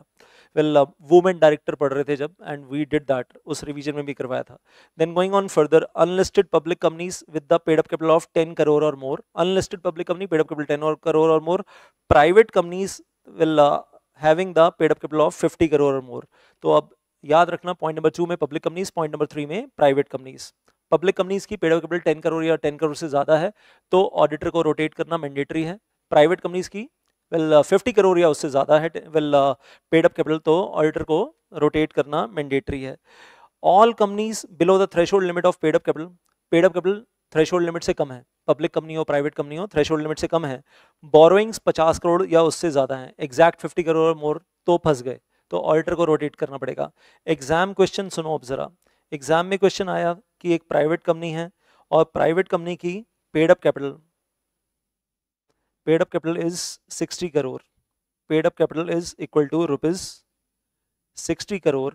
वेल वुमेन डायरेक्टर पढ़ रहे थे जब, एंड वी डिड दैट, उस रिवीजन में भी करवाया था। Then going on further, unlisted public companies with the paid up capital of 10 crore और more. Unlisted public company paid up capital 10 crore और more. Private companies will having the paid up capital of 50 crore और more. तो अब याद रखना, point number 2 में public companies, point number 3 में private companies. Public companies की पेड अप कैपिटल 10 करोड़ या 10 करोड़ से ज्यादा है तो ऑडिटर को रोटेट करना मैंडेटरी है। प्राइवेट कंपनीज की 50 करोड़ या उससे ज़्यादा है पेड अप कैपिटल, तो ऑडिटर को रोटेट करना मैंडेटरी है। All companies below the threshold limit of paid up capital threshold limit से कम है, पब्लिक कंपनी हो प्राइवेट कंपनी हो, थ्रेशोल्ड लिमिट से कम है। बोरोइंग्स 50 करोड़ या उससे ज़्यादा है, एग्जैक्ट 50 करोड़ मोर तो फंस गए, तो ऑडिटर को रोटेट करना पड़ेगा। एग्जाम क्वेश्चन सुनो अब जरा। एग्जाम में क्वेश्चन आया कि एक प्राइवेट कंपनी है और प्राइवेट कंपनी की paid up capital is 60 crore, paid up capital is equal to rupees 60 crore.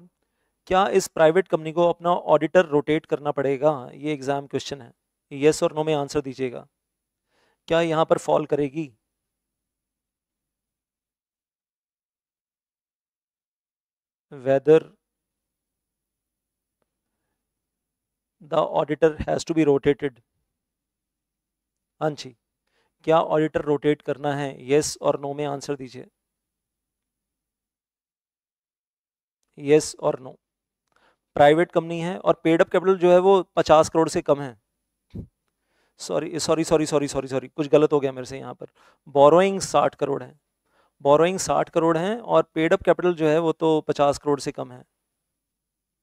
क्या इस प्राइवेट कंपनी को अपना ऑडिटर रोटेट करना पड़ेगा? ये एग्जाम क्वेश्चन है, यस और नो में आंसर दीजिएगा। क्या यहां पर फॉल करेगी? Whether the auditor has to be rotated. हाँ जी, क्या ऑडिटर रोटेट करना है? यस और नो में आंसर दीजिए, यस और नो। प्राइवेट कंपनी है और पेड अप कैपिटल जो है वो 50 करोड़ से कम है। सॉरी, कुछ गलत हो गया मेरे से यहाँ पर। बोरोइंग 60 करोड़ है, बोरोइंग 60 करोड़ है और पेड अप कैपिटल जो है वो तो 50 करोड़ से कम है।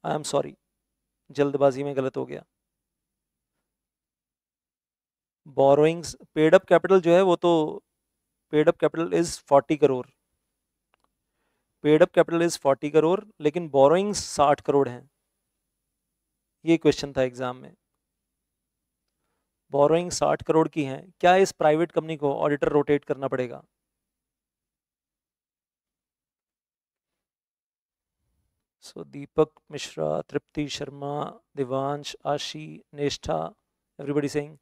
आई एम सॉरी, जल्दबाजी में गलत हो गया। बोरोइंग्स पेड अप कैपिटल जो है वो तो paid up capital is 40 crore, paid up capital is 40 crore लेकिन बोरोइंग्स 60 करोड़ हैं। ये क्वेश्चन था एग्जाम में। बोरोइंग 60 करोड़ की है, क्या इस प्राइवेट कंपनी को ऑडिटर रोटेट करना पड़ेगा? So Deepak Mishra, Tripti Sharma, Divansh, Aashi, Neshtha, everybody saying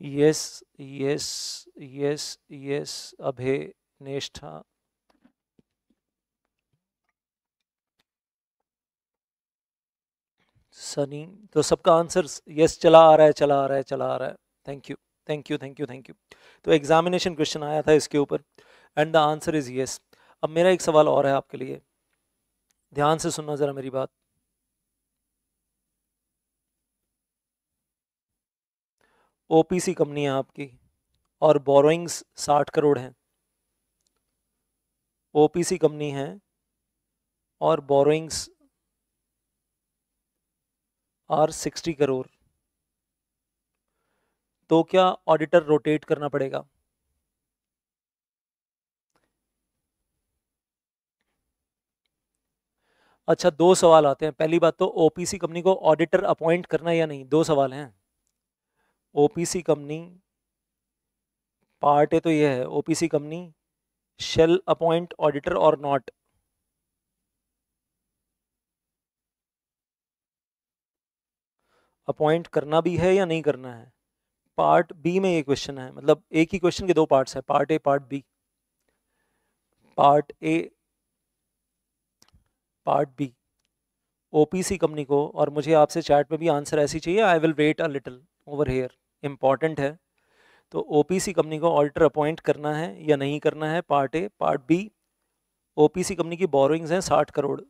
yes yes yes yes. Abhay, Neshtha, Sunny, तो सबका आंसर यस चला आ रहा है, चला आ रहा है, चला आ रहा है। Thank you thank you thank you thank you. तो एग्जामिनेशन क्वेश्चन आया था इसके ऊपर and the answer is yes. अब मेरा एक सवाल और है आपके लिए, ध्यान से सुनना जरा मेरी बात। ओपीसी कंपनी है आपकी और बोरोइंग्स 60 करोड़ हैं। ओपीसी कंपनी है और बोरोइंग्स आर 60 करोड़, तो क्या ऑडिटर रोटेट करना पड़ेगा? अच्छा, दो सवाल आते हैं। पहली बात तो ओपीसी कंपनी को ऑडिटर अपॉइंट करना या नहीं, दो सवाल हैं। ओपीसी कंपनी पार्ट ए तो ये है, OPC company shall appoint auditor और नॉट। अपॉइंट करना भी है या नहीं करना है? पार्ट बी में ये क्वेश्चन है, मतलब एक ही क्वेश्चन के दो पार्ट्स है, part A part B. Part A, part B, OPC company को, और मुझे आपसे चैट में भी आंसर ऐसी चाहिए, I will wait a little over here, important है। तो ओपीसी कंपनी को ऑडिटर अपॉइंट करना है या नहीं करना है, part A. Part B, OPC company की बोरोइंग्स हैं 60 करोड़,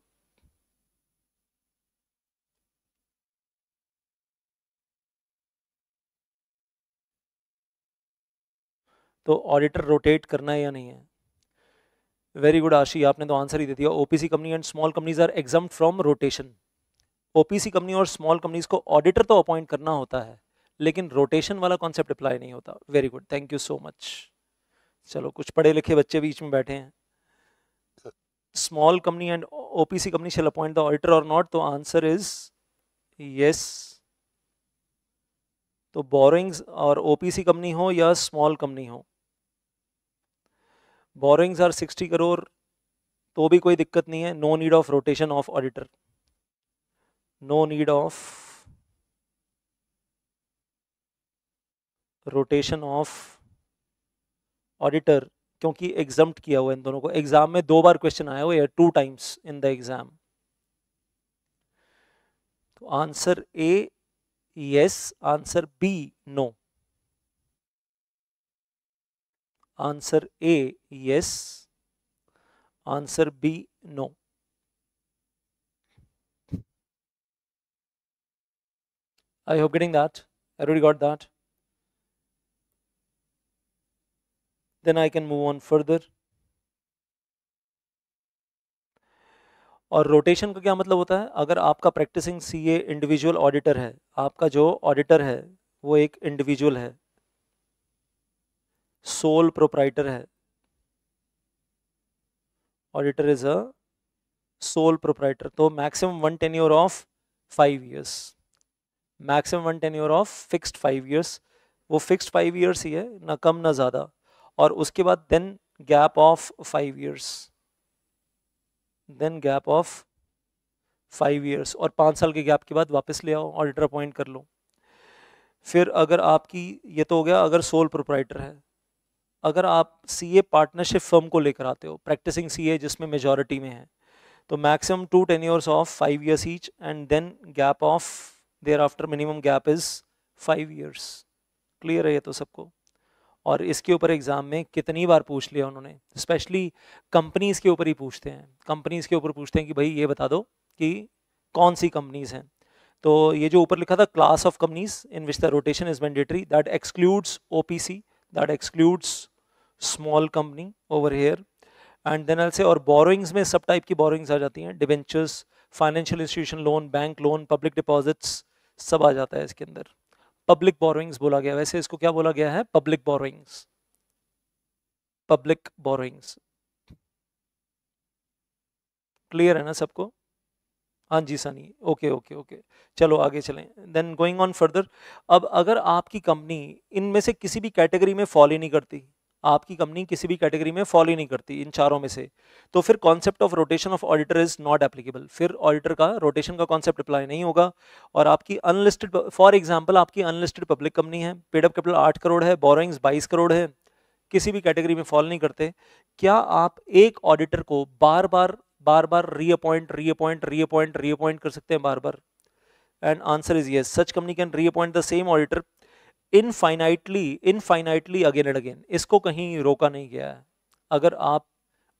तो ऑडिटर रोटेट करना है या नहीं है? वेरी गुड आशी, आपने तो आंसर ही दे दिया। OPC company and small companies are exempt from rotation. OPC company और स्मॉल कंपनीज को ऑडिटर तो अपॉइंट करना होता है लेकिन रोटेशन वाला कॉन्सेप्ट अप्लाई नहीं होता। Very good, thank you so much. चलो, कुछ पढ़े लिखे बच्चे बीच में बैठे हैं। Small company and OPC company shall appoint the auditor और नॉट, तो आंसर इज यस। तो बोरोइंग्स और ओपीसी कंपनी हो या स्मॉल कंपनी हो, बोरोइंग्स आर 60 करोड़ तो भी कोई दिक्कत नहीं है, no need of rotation of auditor, no need of rotation of auditor, क्योंकि एग्जम्प्ट किया हुआ है इन दोनों को। एग्जाम में 2 बार क्वेश्चन आया हुआ है, 2 टाइम्स इन द एग्जाम। तो answer A yes, answer B no. Answer A yes, answer B no. I hope getting that. Everybody got that? Then I can move on further. और rotation का क्या मतलब होता है? अगर आपका प्रैक्टिसिंग सीए इंडिविजुअल ऑडिटर है, आपका जो ऑडिटर है वो एक इंडिविजुअल है, सोल प्रोप्राइटर है, auditor is a sole proprietor, तो maximum one tenure of 5 years, maximum one tenure of fixed 5 years, वो फिक्स्ड 5 years ही है, ना कम ना ज़्यादा। और उसके बाद then gap of 5 years, then gap of 5 years, और 5 साल के गैप के बाद वापस ले आओ, ऑडिटर अपॉइंट कर लो। फिर अगर आपकी, ये तो हो गया अगर सोल प्रोप्राइटर है। अगर आप सीए पार्टनरशिप फर्म को लेकर आते हो, प्रैक्टिसिंग सीए जिसमें मेजॉरिटी में है, तो maximum 2 tenures of 5 years each, and then gap of thereafter minimum gap is 5 years। Clear है ये तो सबको? और इसके ऊपर एग्जाम में कितनी बार पूछ लिया उन्होंने, स्पेशली कंपनीज के ऊपर ही पूछते हैं। कंपनीज के ऊपर पूछते हैं कि भाई ये बता दो कि कौन सी कंपनीज हैं। तो ये जो ऊपर लिखा था, class of companies in which the rotation is mandatory, that excludes OPC, that excludes small company over here. And then I say, और बोरोइंग्स में सब टाइप की बोरोइंग्स आ जाती हैं, debentures, financial institution loan, bank loan, public deposits, सब आ जाता है इसके अंदर। पब्लिक बोरोइंग्स बोला गया, वैसे इसको क्या बोला गया है? Public borrowings, public borrowings. Clear है ना सबको? हाँ जी सनी, ओके ओके ओके, चलो आगे चलें। देन गोइंग ऑन फर्दर, अब अगर आपकी कंपनी इनमें से किसी भी कैटेगरी में फॉल ही नहीं करती, आपकी कंपनी किसी भी कैटेगरी में फॉल ही नहीं करती इन चारों में से, तो फिर concept of rotation of auditor is not applicable. फिर ऑडिटर का रोटेशन का कॉन्सेप्ट अप्लाई नहीं होगा। और आपकी अनलिस्टेड, फॉर एग्जांपल आपकी अनलिस्टेड पब्लिक कंपनी है, पेड अप कैपिटल 8 करोड़ है, बोरोइंग्स 22 करोड़ है, किसी भी कैटेगरी में फॉल नहीं करते, क्या आप एक ऑडिटर को बार बार रीअपॉइंट रीअपॉइंट रीअपॉइंट रीअपॉइंट कर सकते हैं बार बार? And answer is yes, such company can reappoint the same auditor infinitely again and again. इसको कहीं रोका नहीं गया है। अगर आप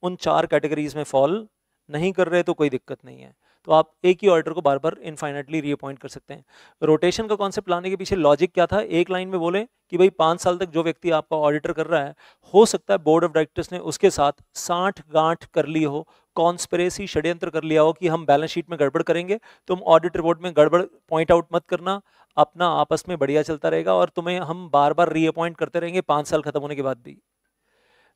उन 4 कैटेगरीज में फॉल नहीं कर रहे तो कोई दिक्कत नहीं है, तो आप एक ही ऑडिटर को बार बार इनफाइनाइटली रीअपॉइंट कर सकते हैं। रोटेशन का कॉन्सेप्ट लाने के पीछे लॉजिक क्या था? एक लाइन में बोले कि भाई 5 साल तक जो व्यक्ति आपका ऑडिटर कर रहा है, हो सकता है बोर्ड ऑफ डायरेक्टर्स ने उसके साथ साठ गांठ कर ली हो, कॉन्स्पिरेसी, षड्यंत्र कर लिया हो कि हम बैलेंस शीट में गड़बड़ करेंगे, तुम ऑडिट रिपोर्ट में गड़बड़ पॉइंट आउट मत करना, अपना आपस में बढ़िया चलता रहेगा और तुम्हें हम बार बार रीअपॉइंट करते रहेंगे 5 साल खत्म होने के बाद भी।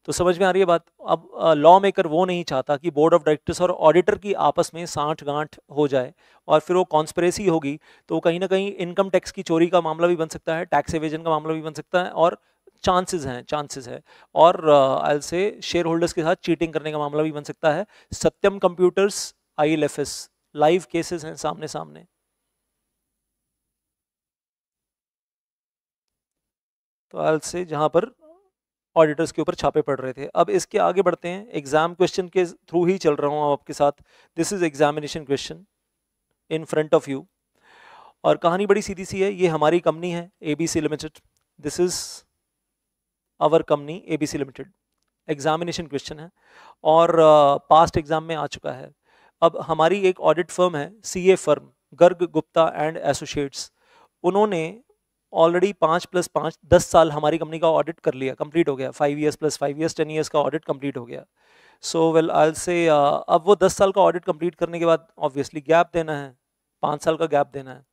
तो समझ में आ रही है बात? अब लॉ मेकर वो नहीं चाहता कि बोर्ड ऑफ डायरेक्टर्स और ऑडिटर की आपस में साठ गांठ हो जाए और फिर वो कॉन्स्पिरेसी होगी, तो कहीं ना कहीं इनकम टैक्स की चोरी का मामला भी बन सकता है, टैक्स एवेजन का मामला भी बन सकता है, और चांसेस है, और आई से शेयर होल्डर्स के साथ चीटिंग करने का मामला भी बन सकता है। सत्यम कंप्यूटर्स, ILFS, लाइव केसेस हैं सामने सामने। तो आई से जहां पर ऑडिटर्स के ऊपर छापे पड़ रहे थे। अब इसके आगे बढ़ते हैं, एग्जाम क्वेश्चन के थ्रू ही चल रहा हूँ आपके साथ। This is examination question in front of you, और कहानी बड़ी सीधी सी है। ये हमारी कंपनी है ABC limited, this is our company ABC limited. Examination question है और पास्ट एग्जाम में आ चुका है। अब हमारी एक ऑडिट फर्म है, CA firm, Garg Gupta and associates. उन्होंने ऑलरेडी 5 + 5 10 साल हमारी कंपनी का ऑडिट कर लिया, कंप्लीट हो गया। 5 years + 5 years 10 years का ऑडिट कंप्लीट हो गया। सो वेल आई से, अब वो 10 साल का ऑडिट कंप्लीट करने के बाद ऑब्वियसली गैप देना है, 5 साल का गैप देना है।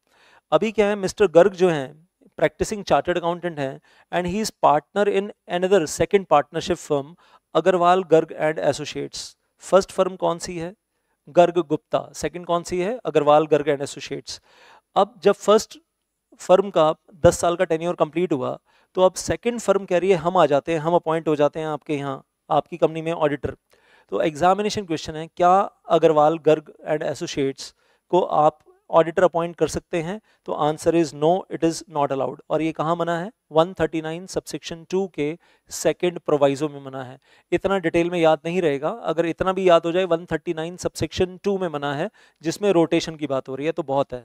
अभी क्या है, मिस्टर गर्ग जो हैं प्रैक्टिसिंग चार्टर्ड अकाउंटेंट हैं, and he is partner in another second partnership firm, Agrawal Garg and associates. First firm कौन सी है? गर्ग गुप्ता। सेकंड कौन सी है? Agrawal Garg and associates. अब जब फर्स्ट फर्म का 10 साल का टेन्योर कंप्लीट हुआ, तो अब सेकंड फर्म कह रही है हम आ जाते हैं, हम अपॉइंट हो जाते हैं आपके यहाँ, आपकी कंपनी में ऑडिटर। तो एग्जामिनेशन क्वेश्चन है, क्या अग्रवाल गर्ग एंड एसोसिएट्स को आप ऑडिटर अपॉइंट कर सकते हैं? तो answer is no, it is not allowed. और ये कहाँ मना है? 139 सबसेक्शन 2 के सेकंड प्रोवाइजो में मना है। इतना डिटेल में याद नहीं रहेगा, अगर इतना भी याद हो जाए 139 सबसेक्शन 2 में मना है, जिसमें रोटेशन की बात हो रही है, तो बहुत है।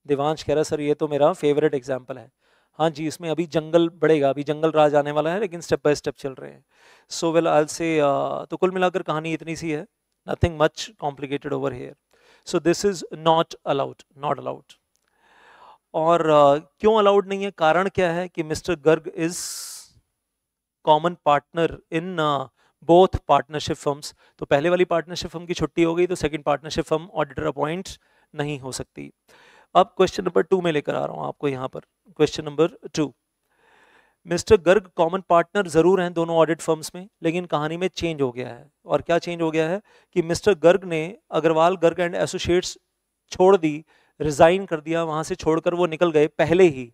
देवांश कह रहा सर ये तो मेरा फेवरेट एग्जाम्पल है। हाँ जी, इसमें अभी जंगल बढ़ेगा, अभी जंगल राज आने वाला है, लेकिन स्टेप बाय स्टेप चल रहे हैं। सो वेल आई से, तो कुल मिलाकर कहानी इतनी सी है, nothing much complicated over here. So this is not allowed, not allowed. और क्यों अलाउड नहीं है, कारण क्या है कि mister Garg is common partner in both partnership firms. तो पहले वाली पार्टनरशिप फर्म की छुट्टी हो गई, तो second partnership firm auditor appoint नहीं हो सकती। अब क्वेश्चन नंबर 2 में लेकर आ रहा हूं आपको यहाँ पर। Question number 2, mister Garg common partner जरूर हैं दोनों ऑडिट फर्म्स में, लेकिन कहानी में चेंज हो गया है। और क्या चेंज हो गया है कि मिस्टर गर्ग ने अग्रवाल गर्ग एंड एसोसिएट्स छोड़ दी, रिजाइन कर दिया, वहां से छोड़कर वो निकल गए पहले ही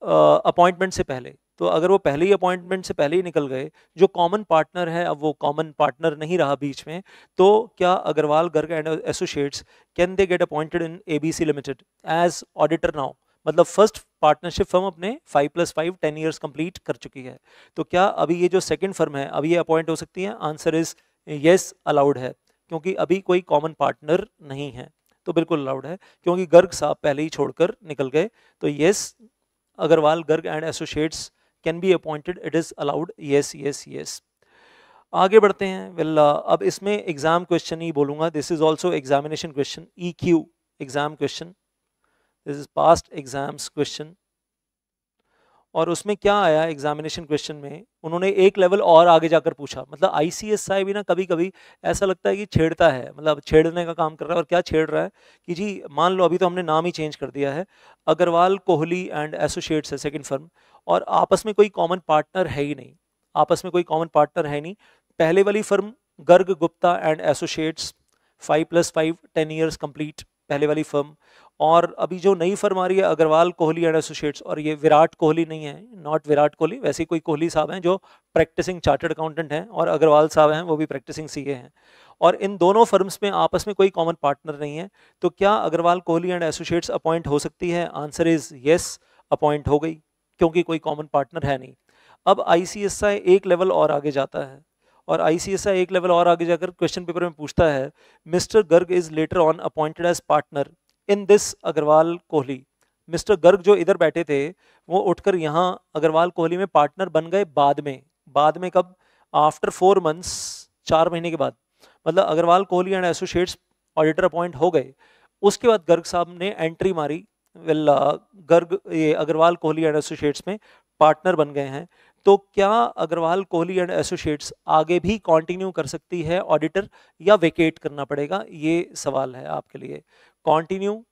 अपॉइंटमेंट से पहले। तो अगर वो पहले ही अपॉइंटमेंट से पहले ही निकल गए, जो कॉमन पार्टनर है अब वो कॉमन पार्टनर नहीं रहा बीच में, तो क्या Agrawal Garg and associates can they get appointed in ABC limited as auditor now? मतलब फर्स्ट पार्टनरशिप फर्म अपने 5+5 10 ईयर्स कंप्लीट कर चुकी है, तो क्या अभी ये जो सेकंड फर्म है अभी ये अपॉइंट हो सकती है? आंसर इज यस, अलाउड है, क्योंकि अभी कोई कॉमन पार्टनर नहीं है। तो बिल्कुल अलाउड है, क्योंकि गर्ग साहब पहले ही छोड़कर निकल गए। तो yes, Agrawal Garg and associates can be appointed, it is allowed, yes yes yes. आगे बढ़ते हैं। वेल अब इसमें एग्जाम क्वेश्चन ही बोलूंगा, this is also examination question, EQ exam question, this is past exams question. और उसमें क्या आया एग्जामिनेशन क्वेश्चन में, उन्होंने एक लेवल और आगे जाकर पूछा। मतलब ICSI भी ना कभी कभी ऐसा लगता है कि छेड़ता है, मतलब छेड़ने का काम कर रहा है। और क्या छेड़ रहा है कि जी मान लो अभी तो हमने नाम ही चेंज कर दिया है, अग्रवाल कोहली एंड एसोसिएट्स है सेकंड फर्म, और आपस में कोई कॉमन पार्टनर है ही नहीं, आपस में कोई कॉमन पार्टनर है नहीं। पहले वाली firm Garg Gupta and associates 5+5 10 years complete, पहले वाली फर्म। और अभी जो नई फर्म आ रही है अग्रवाल कोहली एंड एसोसिएट्स, और ये विराट कोहली नहीं है, नॉट विराट कोहली, वैसे कोई कोहली साहब हैं जो प्रैक्टिसिंग चार्टर्ड अकाउंटेंट हैं, और अग्रवाल साहब हैं वो भी प्रैक्टिसिंग CA हैं। और इन दोनों फर्म्स में आपस में कोई कॉमन पार्टनर नहीं है, तो क्या Agrawal Kohli and associates appoint हो सकती है? आंसर इज यस, अपॉइंट हो गई, क्योंकि कोई कॉमन पार्टनर है नहीं। अब ICSI एक लेवल और आगे जाता है, और ICSI एक लेवल और आगे जाकर क्वेश्चन पेपर में पूछता है, mister Garg is later on appointed as partner in this Agrawal Kohli. Mister Garg जो इधर बैठे थे वो उठकर यहाँ अग्रवाल कोहली में पार्टनर बन गए बाद में। बाद में कब? आफ्टर 4 मंथ्स, 4 महीने के बाद। मतलब Agrawal Kohli and associates auditor appoint हो गए, उसके बाद गर्ग साहब ने एंट्री मारी, वेल गर्ग ये अग्रवाल कोहली एंड एसोसिएट्स में पार्टनर बन गए हैं। तो क्या अग्रवाल कोहली एंड एसोसिएट्स आगे भी कंटिन्यू कर सकती है ऑडिटर, या वेकेट करना पड़ेगा? ये सवाल है आपके लिए, कंटिन्यू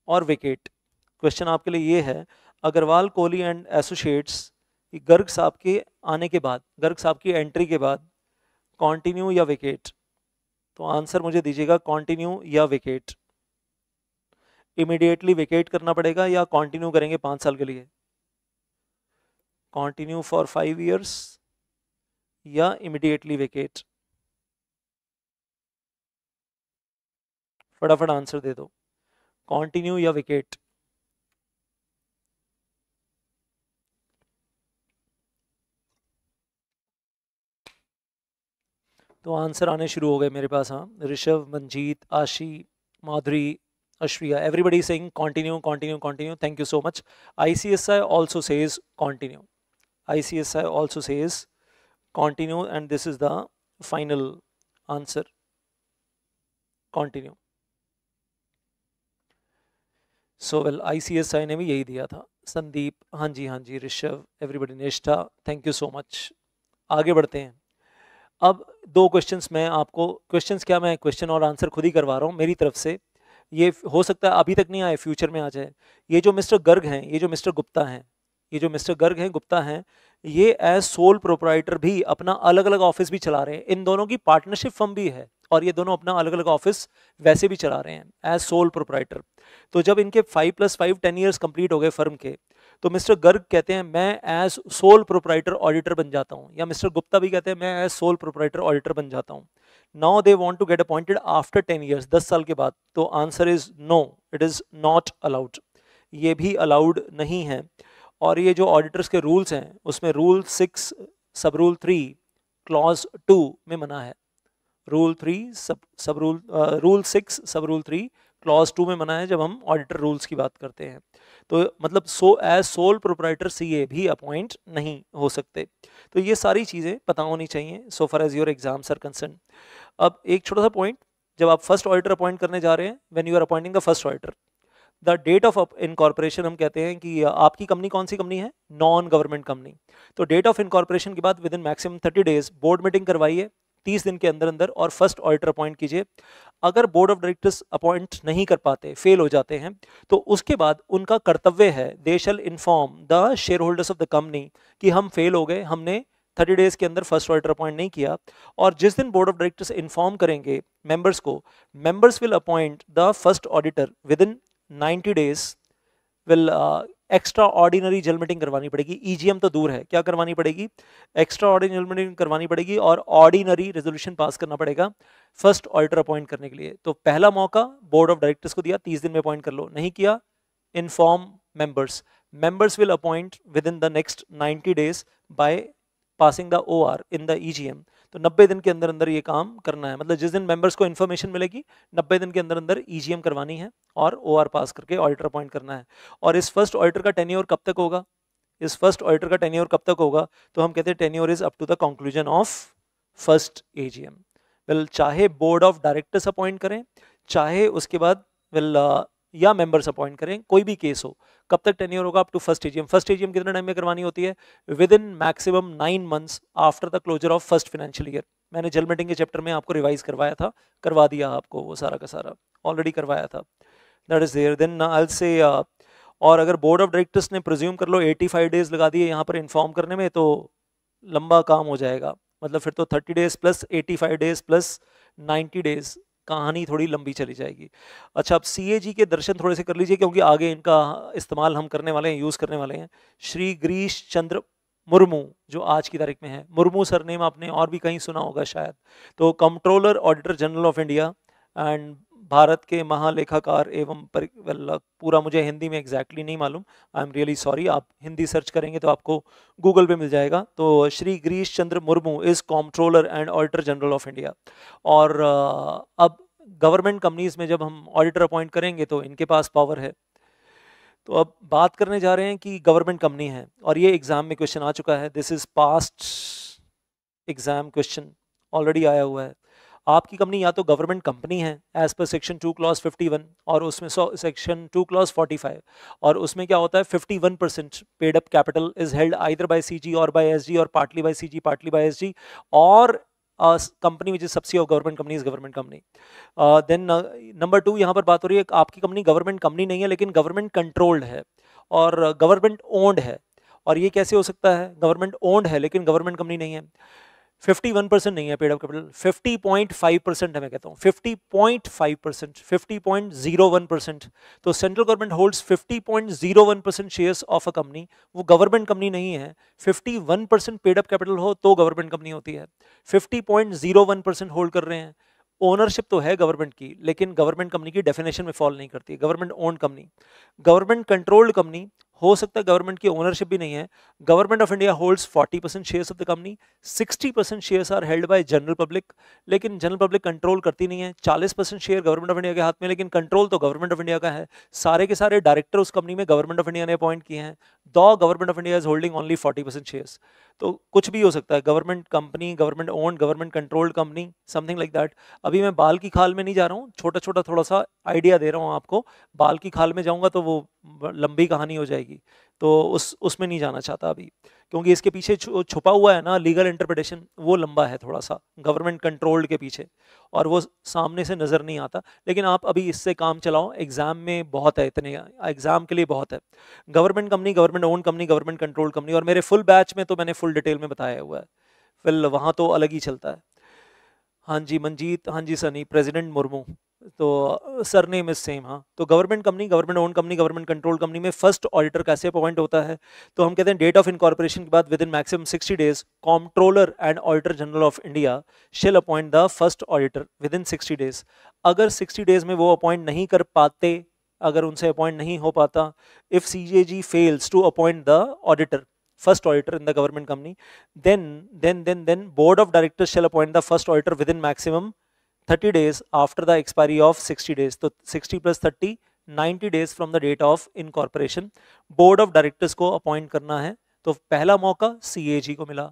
और वेकेट। क्वेश्चन आपके लिए ये है, अग्रवाल कोहली एंड एसोसिएट्स गर्ग साहब के आने के बाद, गर्ग साहब की एंट्री के बाद कंटिन्यू या वेकेट? तो आंसर मुझे दीजिएगा, कंटिन्यू या वेकेट। इमीडिएटली वेकेट करना पड़ेगा या कंटिन्यू करेंगे 5 साल के लिए? कंटिन्यू फॉर 5 इयर्स या इमीडिएटली वेकेट? फटाफट आंसर दे दो, कंटिन्यू या वेकेट? तो आंसर आने शुरू हो गए मेरे पास। हाँ, ऋषभ, मंजीत, आशी, माधुरी, Ashriya, everybody is saying continue, continue, continue. Thank you so much. ICSI also says continue. ICSI also says continue, and this is the final answer. Continue. So well, ICSI ने भी यही दिया था। संदीप, हाँ जी ऋषभ, एवरीबडी, निष्ठा, थैंक यू सो मच। आगे बढ़ते हैं। अब 2 क्वेश्चंस मैं आपको, क्वेश्चंस क्या, मैं क्वेश्चन और आंसर खुद ही करवा रहा हूँ मेरी तरफ से। ये हो सकता है अभी तक नहीं आए, फ्यूचर में आ जाए। ये जो मिस्टर गर्ग हैं, ये जो मिस्टर गुप्ता हैं, ये जो मिस्टर गर्ग हैं, गुप्ता हैं, ये एज सोल प्रोप्राइटर भी अपना अलग अलग ऑफिस भी चला रहे हैं। इन दोनों की पार्टनरशिप फर्म भी है, और ये दोनों अपना अलग अलग ऑफिस वैसे भी चला रहे हैं एज सोल प्रोप्राइटर। तो जब इनके 5+5 10 ईयर्स कंप्लीट हो गए फर्म के, तो मिस्टर गर्ग कहते हैं मैं एज सोल प्रोप्राइटर ऑडिटर बन जाता हूँ, या मिस्टर गुप्ता भी कहते हैं मैं एज सोल प्रोप्राइटर ऑडिटर बन जाता हूँ. Now they want to get appointed after 10 years, 10 साल के बाद. तो answer is no, it is not allowed. ये भी अलाउड नहीं है. और ये जो ऑडिटर्स के रूल्स हैं उसमें रूल 6 सब रूल 3 क्लॉज 2 में मना है. रूल 6 सब रूल 3 क्लॉज 2 में मना है जब हम ऑडिटर रूल्स की बात करते हैं. तो मतलब एज सोल प्रोप्राइटर सीए भी अपॉइंट नहीं हो सकते. तो ये सारी चीज़ें पता होनी चाहिए so far as your exams are concern. अब एक छोटा सा पॉइंट, जब आप फर्स्ट ऑडिटर अपॉइंट करने जा रहे हैं, when you are appointing the first auditor, the date of incorporation, हम कहते हैं कि आपकी कंपनी कौन सी कंपनी है, नॉन गवर्नमेंट कंपनी. तो डेट ऑफ इनकॉर्पोरेशन के बाद within maximum 30 days board meeting करवाइए 30 दिन के अंदर अंदर, और फर्स्ट ऑडिटर अपॉइंट कीजिए. अगर बोर्ड ऑफ डायरेक्टर्स अपॉइंट नहीं कर पाते, फेल हो जाते हैं, तो उसके बाद उनका कर्तव्य है, they shall inform the shareholders of the company कि हम फेल हो गए, हमने 30 days के अंदर फर्स्ट ऑडिटर अपॉइंट नहीं किया. और जिस दिन बोर्ड ऑफ डायरेक्टर्स इन्फॉर्म करेंगे मेंबर्स को, members will appoint the first auditor within 90 days. Will extraordinary general meeting करवानी पड़ेगी. ईजीएम तो दूर है, क्या करवानी पड़ेगी, एक्स्ट्रा ऑर्डिनरी जनरल मीटिंग करवानी पड़ेगी और ऑर्डिनरी रेजोल्यूशन पास करना पड़ेगा फर्स्ट ऑडिटर अपॉइंट करने के लिए. तो पहला मौका बोर्ड ऑफ डायरेक्टर्स को दिया, 30 दिन में अपॉइंट कर लो, नहीं किया, inform members. Members will appoint within the next 90 days by passing the OR in the EGM. तो 90 दिन के अंदर अंदर ये काम करना है. मतलब जिस दिन मेंबर्स को इन्फॉर्मेशन मिलेगी 90 दिन के अंदर अंदर ईजीएम करवानी है और ओआर पास करके ऑडिटर अपॉइंट करना है. और इस फर्स्ट ऑडिटर का टेन्योर कब तक होगा, इस फर्स्ट ऑडिटर का टेन्योर कब तक होगा, तो हम कहते हैं tenure is up to the conclusion of first AGM. Well, चाहे बोर्ड ऑफ डायरेक्टर्स अपॉइंट करें, चाहे उसके बाद या मेंबर्स अपॉइंट करें, कोई भी केस हो, कब तक टेन्योर होगा, up to first AGM. First AGM कितने टाइम में करवानी होती है, within maximum 9 months after the closure of first financial year. मैंने जनरल मीटिंग के चैप्टर में आपको रिवाइज करवाया था, करवा दिया आपको वो सारा का सारा, ऑलरेडी करवाया था. That is there. Then I will say और अगर बोर्ड ऑफ डायरेक्टर्स ने प्रिज्यूम कर लो 85 days लगा दिए यहाँ पर इन्फॉर्म करने में, तो लंबा काम हो जाएगा. मतलब फिर तो 30 days plus 85 days plus 90 days, कहानी थोड़ी लंबी चली जाएगी. अच्छा, अब सीएजी के दर्शन थोड़े से कर लीजिए क्योंकि आगे इनका इस्तेमाल हम करने वाले हैं, यूज़ करने वाले हैं. श्री गिरीश चंद्र मुर्मू जो आज की तारीख में है, मुर्मू सरनेम आपने और भी कहीं सुना होगा शायद. तो controller auditor general of India and Bharat के महालेखाकार एवं पूरा मुझे हिंदी में एग्जैक्टली नहीं मालूम, आई एम रियली सॉरी. आप हिंदी सर्च करेंगे तो आपको गूगल पे मिल जाएगा. तो Shri Girish Chandra Murmu is controller and auditor general of India. और अब गवर्नमेंट कंपनीज में जब हम ऑडिटर अपॉइंट करेंगे तो इनके पास पावर है. तो अब बात करने जा रहे हैं कि गवर्नमेंट कंपनी है, और ये एग्जाम में क्वेश्चन आ चुका है. This is past exam question, already आया हुआ है. आपकी कंपनी या तो गवर्नमेंट कंपनी है एज पर सेक्शन 2 क्लॉज 51 और उसमें सेक्शन 2 क्लॉज 45, और उसमें क्या होता है 51% paid up capital is held either by CG और बाय एसजी और partly by CG partly by SG, और company which is subsidy of government company is government company. Then number 2 यहाँ पर बात हो रही है आपकी कंपनी गवर्नमेंट कंपनी नहीं है लेकिन गवर्नमेंट कंट्रोल्ड है और गवर्नमेंट ओन्ड है. और ये कैसे हो सकता है, गवर्नमेंट ओन्ड है लेकिन गवर्नमेंट कंपनी नहीं है. 51% नहीं है पेड अप कैपिटल, 50.5% है. मैं कहता हूँ 50.5%, 50.01%. तो central government holds 50.01% shares of a company, वो गवर्नमेंट कंपनी नहीं है. 51% पेड अप कैपिटल हो तो गवर्नमेंट कंपनी होती है. 50.01% होल्ड कर रहे हैं, ओनरशिप तो है गवर्नमेंट की लेकिन गवर्नमेंट कंपनी की डेफिनेशन में फॉल नहीं करती. Government owned company, government controlled company हो सकता है गवर्नमेंट की ओनरशिप भी नहीं है. Government of India holds 40% shares of the company, 60% shares are held by general public, लेकिन जनरल पब्लिक कंट्रोल करती नहीं है. 40% शेयर गवर्नमेंट ऑफ इंडिया के हाथ में लेकिन कंट्रोल तो गवर्नमेंट ऑफ इंडिया का है. सारे के सारे डायरेक्टर उस कंपनी में गवर्नमेंट ऑफ इंडिया ने अपॉइंट किए हैं, दो government of India is holding only 40% shares. तो कुछ भी हो सकता है, government company, government owned, government controlled company, something like that. अभी मैं बाल की खाल में नहीं जा रहा हूँ, छोटा छोटा थोड़ा सा आइडिया दे रहा हूँ आपको. बाल की खाल में जाऊंगा तो वो लंबी कहानी हो जाएगी, तो उसमें नहीं जाना चाहता अभी, क्योंकि इसके पीछे छुपा हुआ है ना लीगल इंटरप्रिटेशन, वो लंबा है थोड़ा सा गवर्नमेंट कंट्रोल्ड के पीछे, और वो सामने से नज़र नहीं आता. लेकिन आप अभी इससे काम चलाओ, एग्जाम में बहुत है, इतने एग्जाम के लिए बहुत है. Government company, government own company, government controlled company, और मेरे फुल बैच में तो मैंने फुल डिटेल में बताया हुआ है, फिर वहाँ तो अलग ही चलता है. हाँ जी मंजीत, हाँ जी सनी, प्रेसिडेंट मुर्मू, तो सरनेम इज सेम। हाँ, तो government company, government own company, government control company में फर्स्ट ऑडिटर कैसे अपॉइंट होता है? तो हम कहते हैं डेट ऑफ इनकॉर्पोरेशन के बाद within maximum 60 days controller and auditor general of India shall appoint the first auditor within 60 days. अगर 60 डेज में वो अपॉइंट नहीं कर पाते, अगर उनसे अपॉइंट नहीं हो पाता, if CAG fails to appoint the auditor, first auditor in the government company, then board of directors shall appoint the first auditor within maximum 30 days after the expiry of 60 days. तो 60 plus 30 90 days from the date of incorporation board of directors को appoint करना है। तो पहला मौका CAG को मिला,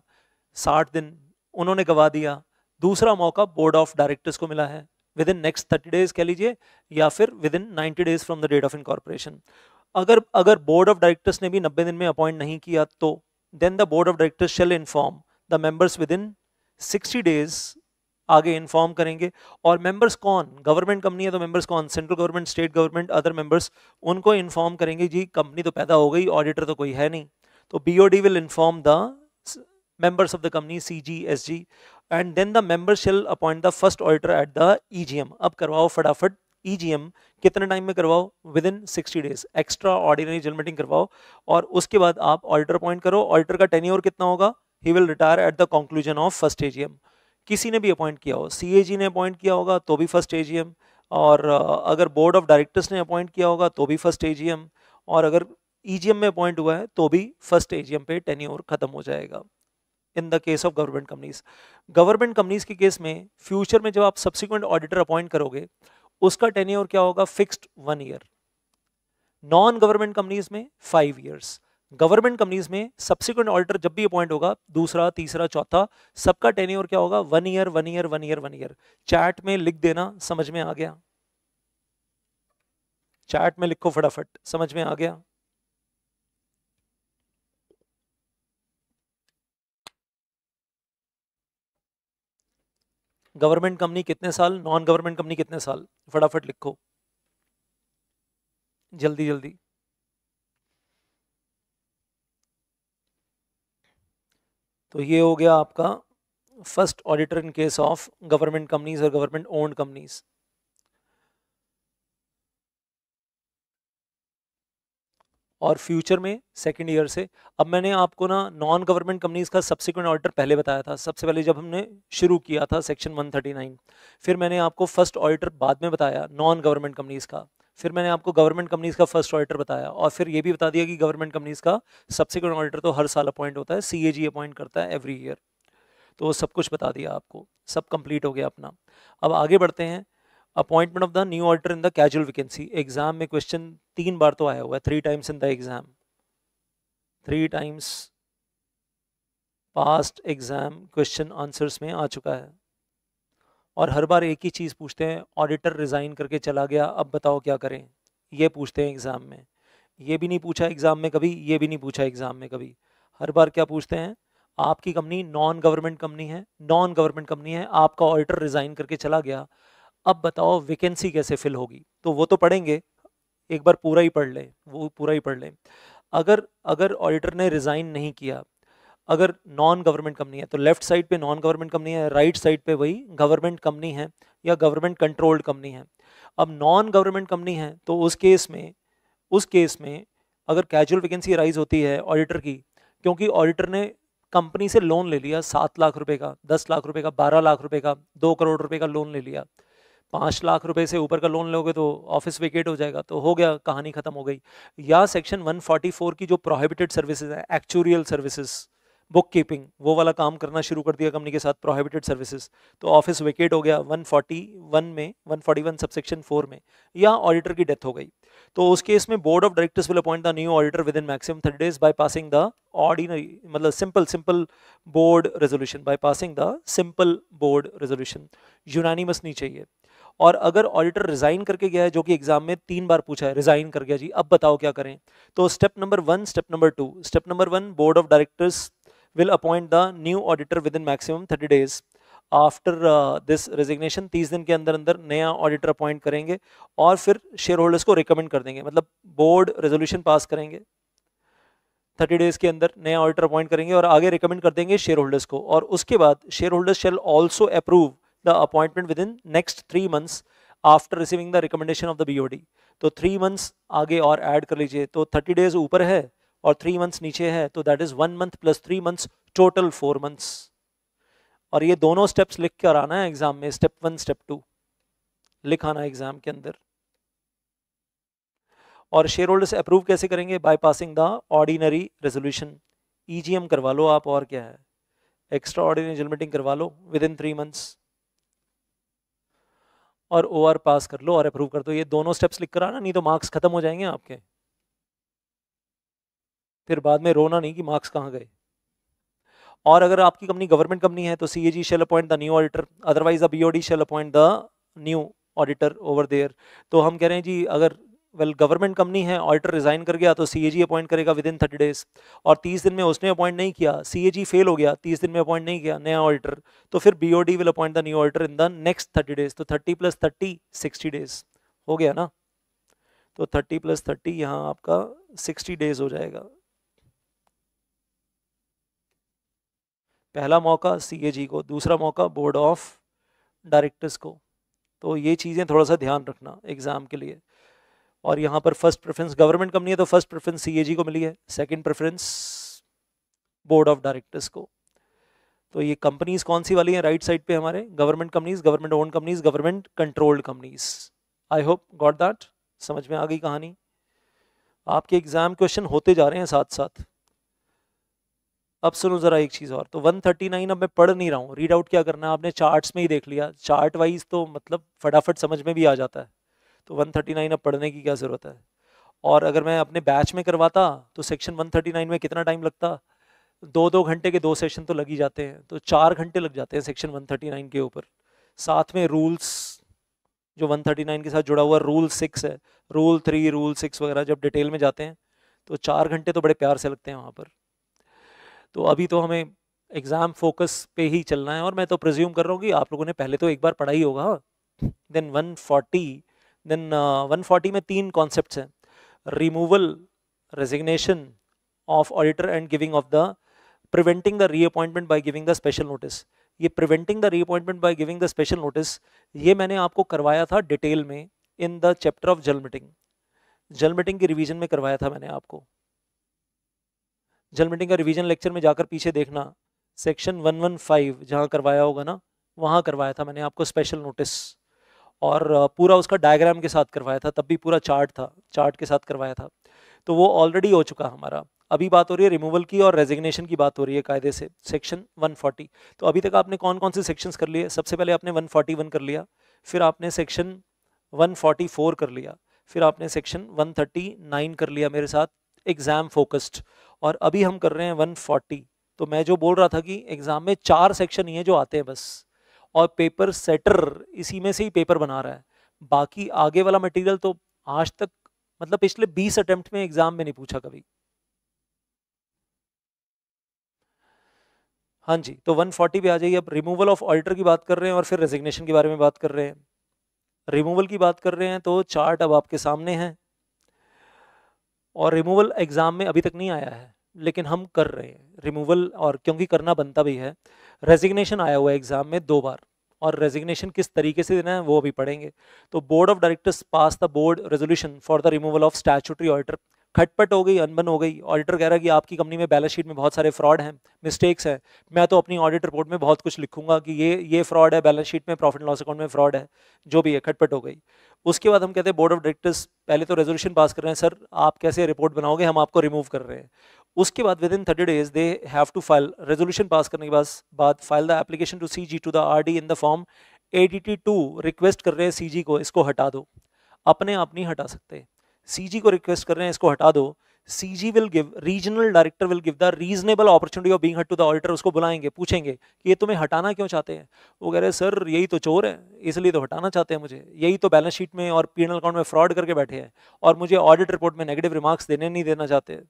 60 दिन उन्होंने गवा दिया। दूसरा मौका बोर्ड ऑफ डायरेक्टर्स को मिला है विद इन नेक्स्ट 30 डेज कह लीजिए, या फिर within 90 days from the date of incorporation. अगर बोर्ड ऑफ डायरेक्टर्स ने भी 90 दिन में अपॉइंट नहीं किया तो then the board of directors shall inform the members within 60 days, आगे इन्फॉर्म करेंगे। और मेंबर्स कौन? गवर्नमेंट कंपनी है तो मेंबर्स कौन? Central government, state government, other members, उनको इन्फॉर्म करेंगे जी कंपनी तो पैदा हो गई, ऑडिटर तो कोई है नहीं। तो BOD will inform the members of the company CG SG and then the members shall appoint the first auditor at the EGM। अब करवाओ फटाफट EGM, कितने टाइम में करवाओ? With in 60 days extra ordinary general meeting करवाओ और उसके बाद आप ऑडिटर अपॉइंट करो। ऑडिटर का टेन्योर कितना होगा? He will retire at the conclusion of first AGM। किसी ने भी अपॉइंट किया हो, CAG ने अपॉइंट किया होगा तो भी फर्स्ट AGM, और अगर बोर्ड ऑफ डायरेक्टर्स ने अपॉइंट किया होगा तो भी फर्स्ट AGM, और अगर EGM में अपॉइंट हुआ है तो भी फर्स्ट AGM पे टेन्योर खत्म हो जाएगा। In the case of government companies. Government companies के केस में फ्यूचर में जब आप सब्सिक्वेंट ऑडिटर अपॉइंट करोगे उसका टेन्योर क्या होगा? Fixed 1 year. Non government companies में 5 इयर्स। गवर्नमेंट कंपनीज में सब्सिक्वेंट ऑडिटर जब भी अपॉइंट होगा, दूसरा, तीसरा, चौथा, सबका टेन्योर क्या होगा? 1 year, 1 year, 1 year, 1 year. Chat में लिख देना, समझ में आ गया? चैट में लिखो फटाफट, समझ में आ गया? गवर्नमेंट कंपनी कितने साल, नॉन गवर्नमेंट कंपनी कितने साल? फटाफट लिखो, जल्दी जल्दी। तो ये हो गया आपका first auditor in case of government companies और गवर्नमेंट ओन्ड कंपनीज। और फ्यूचर में सेकंड ईयर से, अब मैंने आपको ना नॉन गवर्नमेंट कंपनीज का सब्सिक्वेंट ऑडिटर पहले बताया था, सबसे पहले जब हमने शुरू किया था सेक्शन 139। फिर मैंने आपको फर्स्ट ऑडिटर बाद में बताया नॉन गवर्नमेंट कंपनीज का, फिर मैंने आपको गवर्नमेंट कंपनीज का फर्स्ट ऑडिटर बताया, और फिर ये भी बता दिया कि गवर्नमेंट कंपनीज का सब्सिक्वेंट ऑडिटर तो हर साल अपॉइंट होता है, CAG अपॉइंट करता है एवरी ईयर। तो वो सब कुछ बता दिया आपको, सब कंप्लीट हो गया अपना। अब आगे बढ़ते हैं। Appointment of the new auditor in the casual vacancy. Exam में क्वेश्चन 3 बार तो आया हुआ है, 3 times in the exam, 3 times past exam question answers में आ चुका है। और हर बार एक ही चीज़ पूछते हैं, ऑडिटर रिजाइन करके चला गया, अब बताओ क्या करें, ये पूछते हैं एग्जाम में। ये भी नहीं पूछा एग्जाम में कभी, ये भी नहीं पूछा एग्जाम में कभी। हर बार क्या पूछते हैं? आपकी कंपनी नॉन गवर्नमेंट कंपनी है, नॉन गवर्नमेंट कंपनी है, आपका ऑडिटर रिजाइन करके चला गया, अब बताओ वैकेंसी कैसे फिल होगी? तो वो तो पढ़ेंगे, एक बार पूरा ही पढ़ लें, वो पूरा ही पढ़ लें। अगर अगर ऑडिटर ने रिजाइन नहीं किया, अगर नॉन गवर्नमेंट कंपनी है तो लेफ्ट साइड पे नॉन गवर्नमेंट कंपनी है, राइट साइड पे वही गवर्नमेंट कंपनी है या गवर्नमेंट कंट्रोल्ड कंपनी है। अब नॉन गवर्नमेंट कंपनी है तो उस केस में अगर कैजुअल वैकेंसी राइज होती है ऑडिटर की, क्योंकि ऑडिटर ने कंपनी से लोन ले लिया 7 लाख रुपए का, 10 लाख रुपए का, 12 लाख रुपए का, 2 करोड़ रुपए का लोन ले लिया, 5 लाख रुपए से ऊपर का लोन लोगे तो ऑफिस वेकेट हो जाएगा, तो हो गया, कहानी खत्म हो गई। या सेक्शन 144 की जो प्रोहिबिटेड सर्विसेज है, एक्चुरियल सर्विसेज, बुक कीपिंग, वो वाला काम करना शुरू कर दिया कंपनी के साथ, प्रोहिबिटेड सर्विसेज, तो ऑफिस वेकेट हो गया 141 में, 141 सबसेक्शन 4 में, या ऑडिटर की डेथ हो गई, तो उस केस में board of directors will appoint the new auditor within maximum 30 days by passing the ordinary, मतलब simple board resolution, by passing the simple board resolution, unanimous नहीं चाहिए। और अगर ऑडिटर रिजाइन करके गया है, जो कि एग्जाम में 3 बार पूछा है, रिजाइन कर गया जी, अब बताओ क्या करें? तो step number 1, step number 2। Step number 1, board of directors will appoint the new auditor within maximum 30 days after this resignation. 30 दिन के अंदर अंदर नया ऑडिटर अपॉइंट करेंगे और फिर शेयर होल्डर्स को रिकमेंड कर देंगे, मतलब बोर्ड रेजोल्यूशन पास करेंगे 30 डेज के अंदर, नया ऑडिटर अपॉइंट करेंगे और आगे रिकमेंड कर देंगे शेयर होल्डर्स को, और उसके बाद share holders shall also approve the appointment with in next 3 months after receiving the recommendation of the BOD. तो 3 मंथ्स आगे और ऐड कर लीजिए, तो 30 डेज ऊपर है और 3 मंथ्स नीचे है, तो that is 1 month plus 3 months, total 4 months. और ये दोनों स्टेप्स लिख कर आना है एग्जाम में, स्टेप 1 स्टेप 2 लिखाना एग्जाम के अंदर। और शेयर होल्डर्स अप्रूव कैसे करेंगे? Bye passing the ordinary resolution. EGM करवा लो आप, और क्या है, एक्स्ट्रा ऑर्डिनरी जनरल मीटिंग करवा लो विद इन 3 मंथ्स और ओआर पास कर लो और अप्रूव कर दो। ये दोनों स्टेप्स लिख कर आना, नहीं तो मार्क्स खत्म हो जाएंगे आपके, फिर बाद में रोना नहीं कि मार्क्स कहाँ गए। और अगर आपकी कंपनी गवर्नमेंट कंपनी है तो CAG shall appoint the new auditor, otherwise the BOD shall appoint the new auditor over there. तो हम कह रहे हैं जी अगर गवर्नमेंट कंपनी है, ऑडिटर रिजाइन कर गया तो सीएजी अपॉइंट करेगा विद इन 30 डेज, और 30 दिन में उसने अपॉइंट नहीं किया, सीएजी फेल हो गया, 30 दिन में अपॉइंट नहीं किया नया ऑडिटर, तो फिर BOD will appoint the new auditor in the next 30 days. तो 30 + 30 60 डेज हो गया ना, तो 30 + 30 यहाँ आपका 60 डेज हो जाएगा। पहला मौका सीएजी को, दूसरा मौका बोर्ड ऑफ डायरेक्टर्स को। तो ये चीज़ें थोड़ा सा ध्यान रखना एग्जाम के लिए। और यहाँ पर फर्स्ट प्रेफरेंस गवर्नमेंट कंपनी है तो फर्स्ट प्रेफरेंस सीएजी को मिली है, second preference board of directors को। तो ये कंपनीज कौन सी वाली हैं राइट साइड पे हमारे? Government companies, government own companies, government controlled companies. I hope got that, समझ में आ गई कहानी। आपके एग्जाम क्वेश्चन होते जा रहे हैं साथ साथ। अब सुनो जरा एक चीज़ और, तो 139 अब मैं पढ़ नहीं रहा हूँ, रीड आउट क्या करना है आपने, चार्ट्स में ही देख लिया, चार्ट वाइज तो मतलब फटाफट समझ में भी आ जाता है, तो 139 अब पढ़ने की क्या ज़रूरत है। और अगर मैं अपने बैच में करवाता तो सेक्शन 139 में कितना टाइम लगता, 2-2 घंटे के 2 सेशन तो लग ही जाते हैं, तो 4 घंटे लग जाते हैं सेक्शन 139 के ऊपर। साथ में रूल्स जो 139 के साथ जुड़ा हुआ रूल 6 है, रूल 3, रूल 6 वगैरह जब डिटेल में जाते हैं तो 4 घंटे तो बड़े प्यार से लगते हैं वहाँ पर। तो अभी तो हमें एग्ज़ाम फोकस पे ही चलना है, और मैं तो प्रिज्यूम कर रहा हूँ कि आप लोगों ने पहले तो एक बार पढ़ा ही होगा। देन 140 में 3 कॉन्सेप्ट्स हैं, removal, resignation of auditor and giving of the preventing the reappointment by giving the special notice. ये preventing the reappointment by giving the special notice ये मैंने आपको करवाया था डिटेल में in the chapter of general meeting. General meeting की revision में करवाया था मैंने आपको। जनरल मीटिंग का रिवीजन लेक्चर में जाकर पीछे देखना, सेक्शन 115 जहाँ करवाया होगा ना, वहाँ करवाया था मैंने आपको स्पेशल नोटिस, और पूरा उसका डायग्राम के साथ करवाया था, तब भी पूरा चार्ट था, चार्ट के साथ करवाया था। तो वो ऑलरेडी हो चुका हमारा। अभी बात हो रही है रिमूवल की और रेजिग्नेशन की बात हो रही है कायदे से, सेक्शन 140। तो अभी तक आपने कौन कौन से सेक्शंस कर लिए? सबसे पहले आपने 141 कर लिया, फिर आपने सेक्शन 144 कर लिया, फिर आपने सेक्शन 139 कर लिया मेरे साथ एग्जाम फोकस्ड, और अभी हम कर रहे हैं 140। तो मैं जो बोल रहा था कि एग्जाम में 4 सेक्शन ही है जो आते हैं बस, और पेपर सेटर इसी में से ही पेपर बना रहा है। बाकी आगे वाला मटेरियल तो आज तक मतलब पिछले 20 अटेम्प्ट में एग्जाम में नहीं पूछा कभी। हाँ जी, तो 140 पे आ जाइए। अब रिमूवल ऑफ ऑडिटर की बात कर रहे हैं और फिर रेजिग्नेशन के बारे में बात कर रहे हैं। रिमूवल की बात कर रहे हैं तो चार्ट अब आपके सामने है, और रिमूवल एग्जाम में अभी तक नहीं आया है लेकिन हम कर रहे हैं रिमूवल, और क्योंकि करना बनता भी है। रेजिग्नेशन आया हुआ है एग्जाम में 2 बार, और रेजिग्नेशन किस तरीके से देना है वो अभी पढ़ेंगे। तो board of directors pass the board resolution for the removal of statutory auditor. खटपट हो गई, अनबन हो गई, ऑडिटर कह रहा है कि आपकी कंपनी में बैलेंस शीट में बहुत सारे फ्रॉड हैं, मिस्टेक्स हैं। मैं तो अपनी ऑडिट रिपोर्ट में बहुत कुछ लिखूंगा कि ये फ्रॉड है, बैलेंस शीट में, प्रॉफिट एंड लॉस अकाउंट में फ्रॉड है, जो भी है, खटपट हो गई। उसके बाद हम कहते हैं बोर्ड ऑफ डायरेक्टर्स पहले तो रेजोल्यूशन पास कर रहे हैं, सर आप कैसे रिपोर्ट बनाओगे, हम आपको रिमूव कर रहे हैं। उसके बाद within 30 days they have to file, resolution pass करने के बाद file the application to CG to the RD in the form ADT2। Request कर रहे हैं सीजी को, इसको हटा दो, अपने आप नहीं हटा सकते, सीजी को रिक्वेस्ट कर रहे हैं इसको हटा दो। CG will give, regional director will give the reasonable opportunity of being हट टू द ऑडिटर। उसको बुलाएंगे, पूछेंगे कि ये तुम्हें हटाना क्यों चाहते हैं। वो कह रहे हैं सर यही तो चोर है, इसलिए तो हटाना चाहते हैं मुझे, यही तो बैलेंस शीट में और P&L अकाउंट में फ्रॉड करके बैठे हैं और मुझे ऑडिट रिपोर्ट में नेगेटिव रिमार्क्स देने नहीं देना चाहते।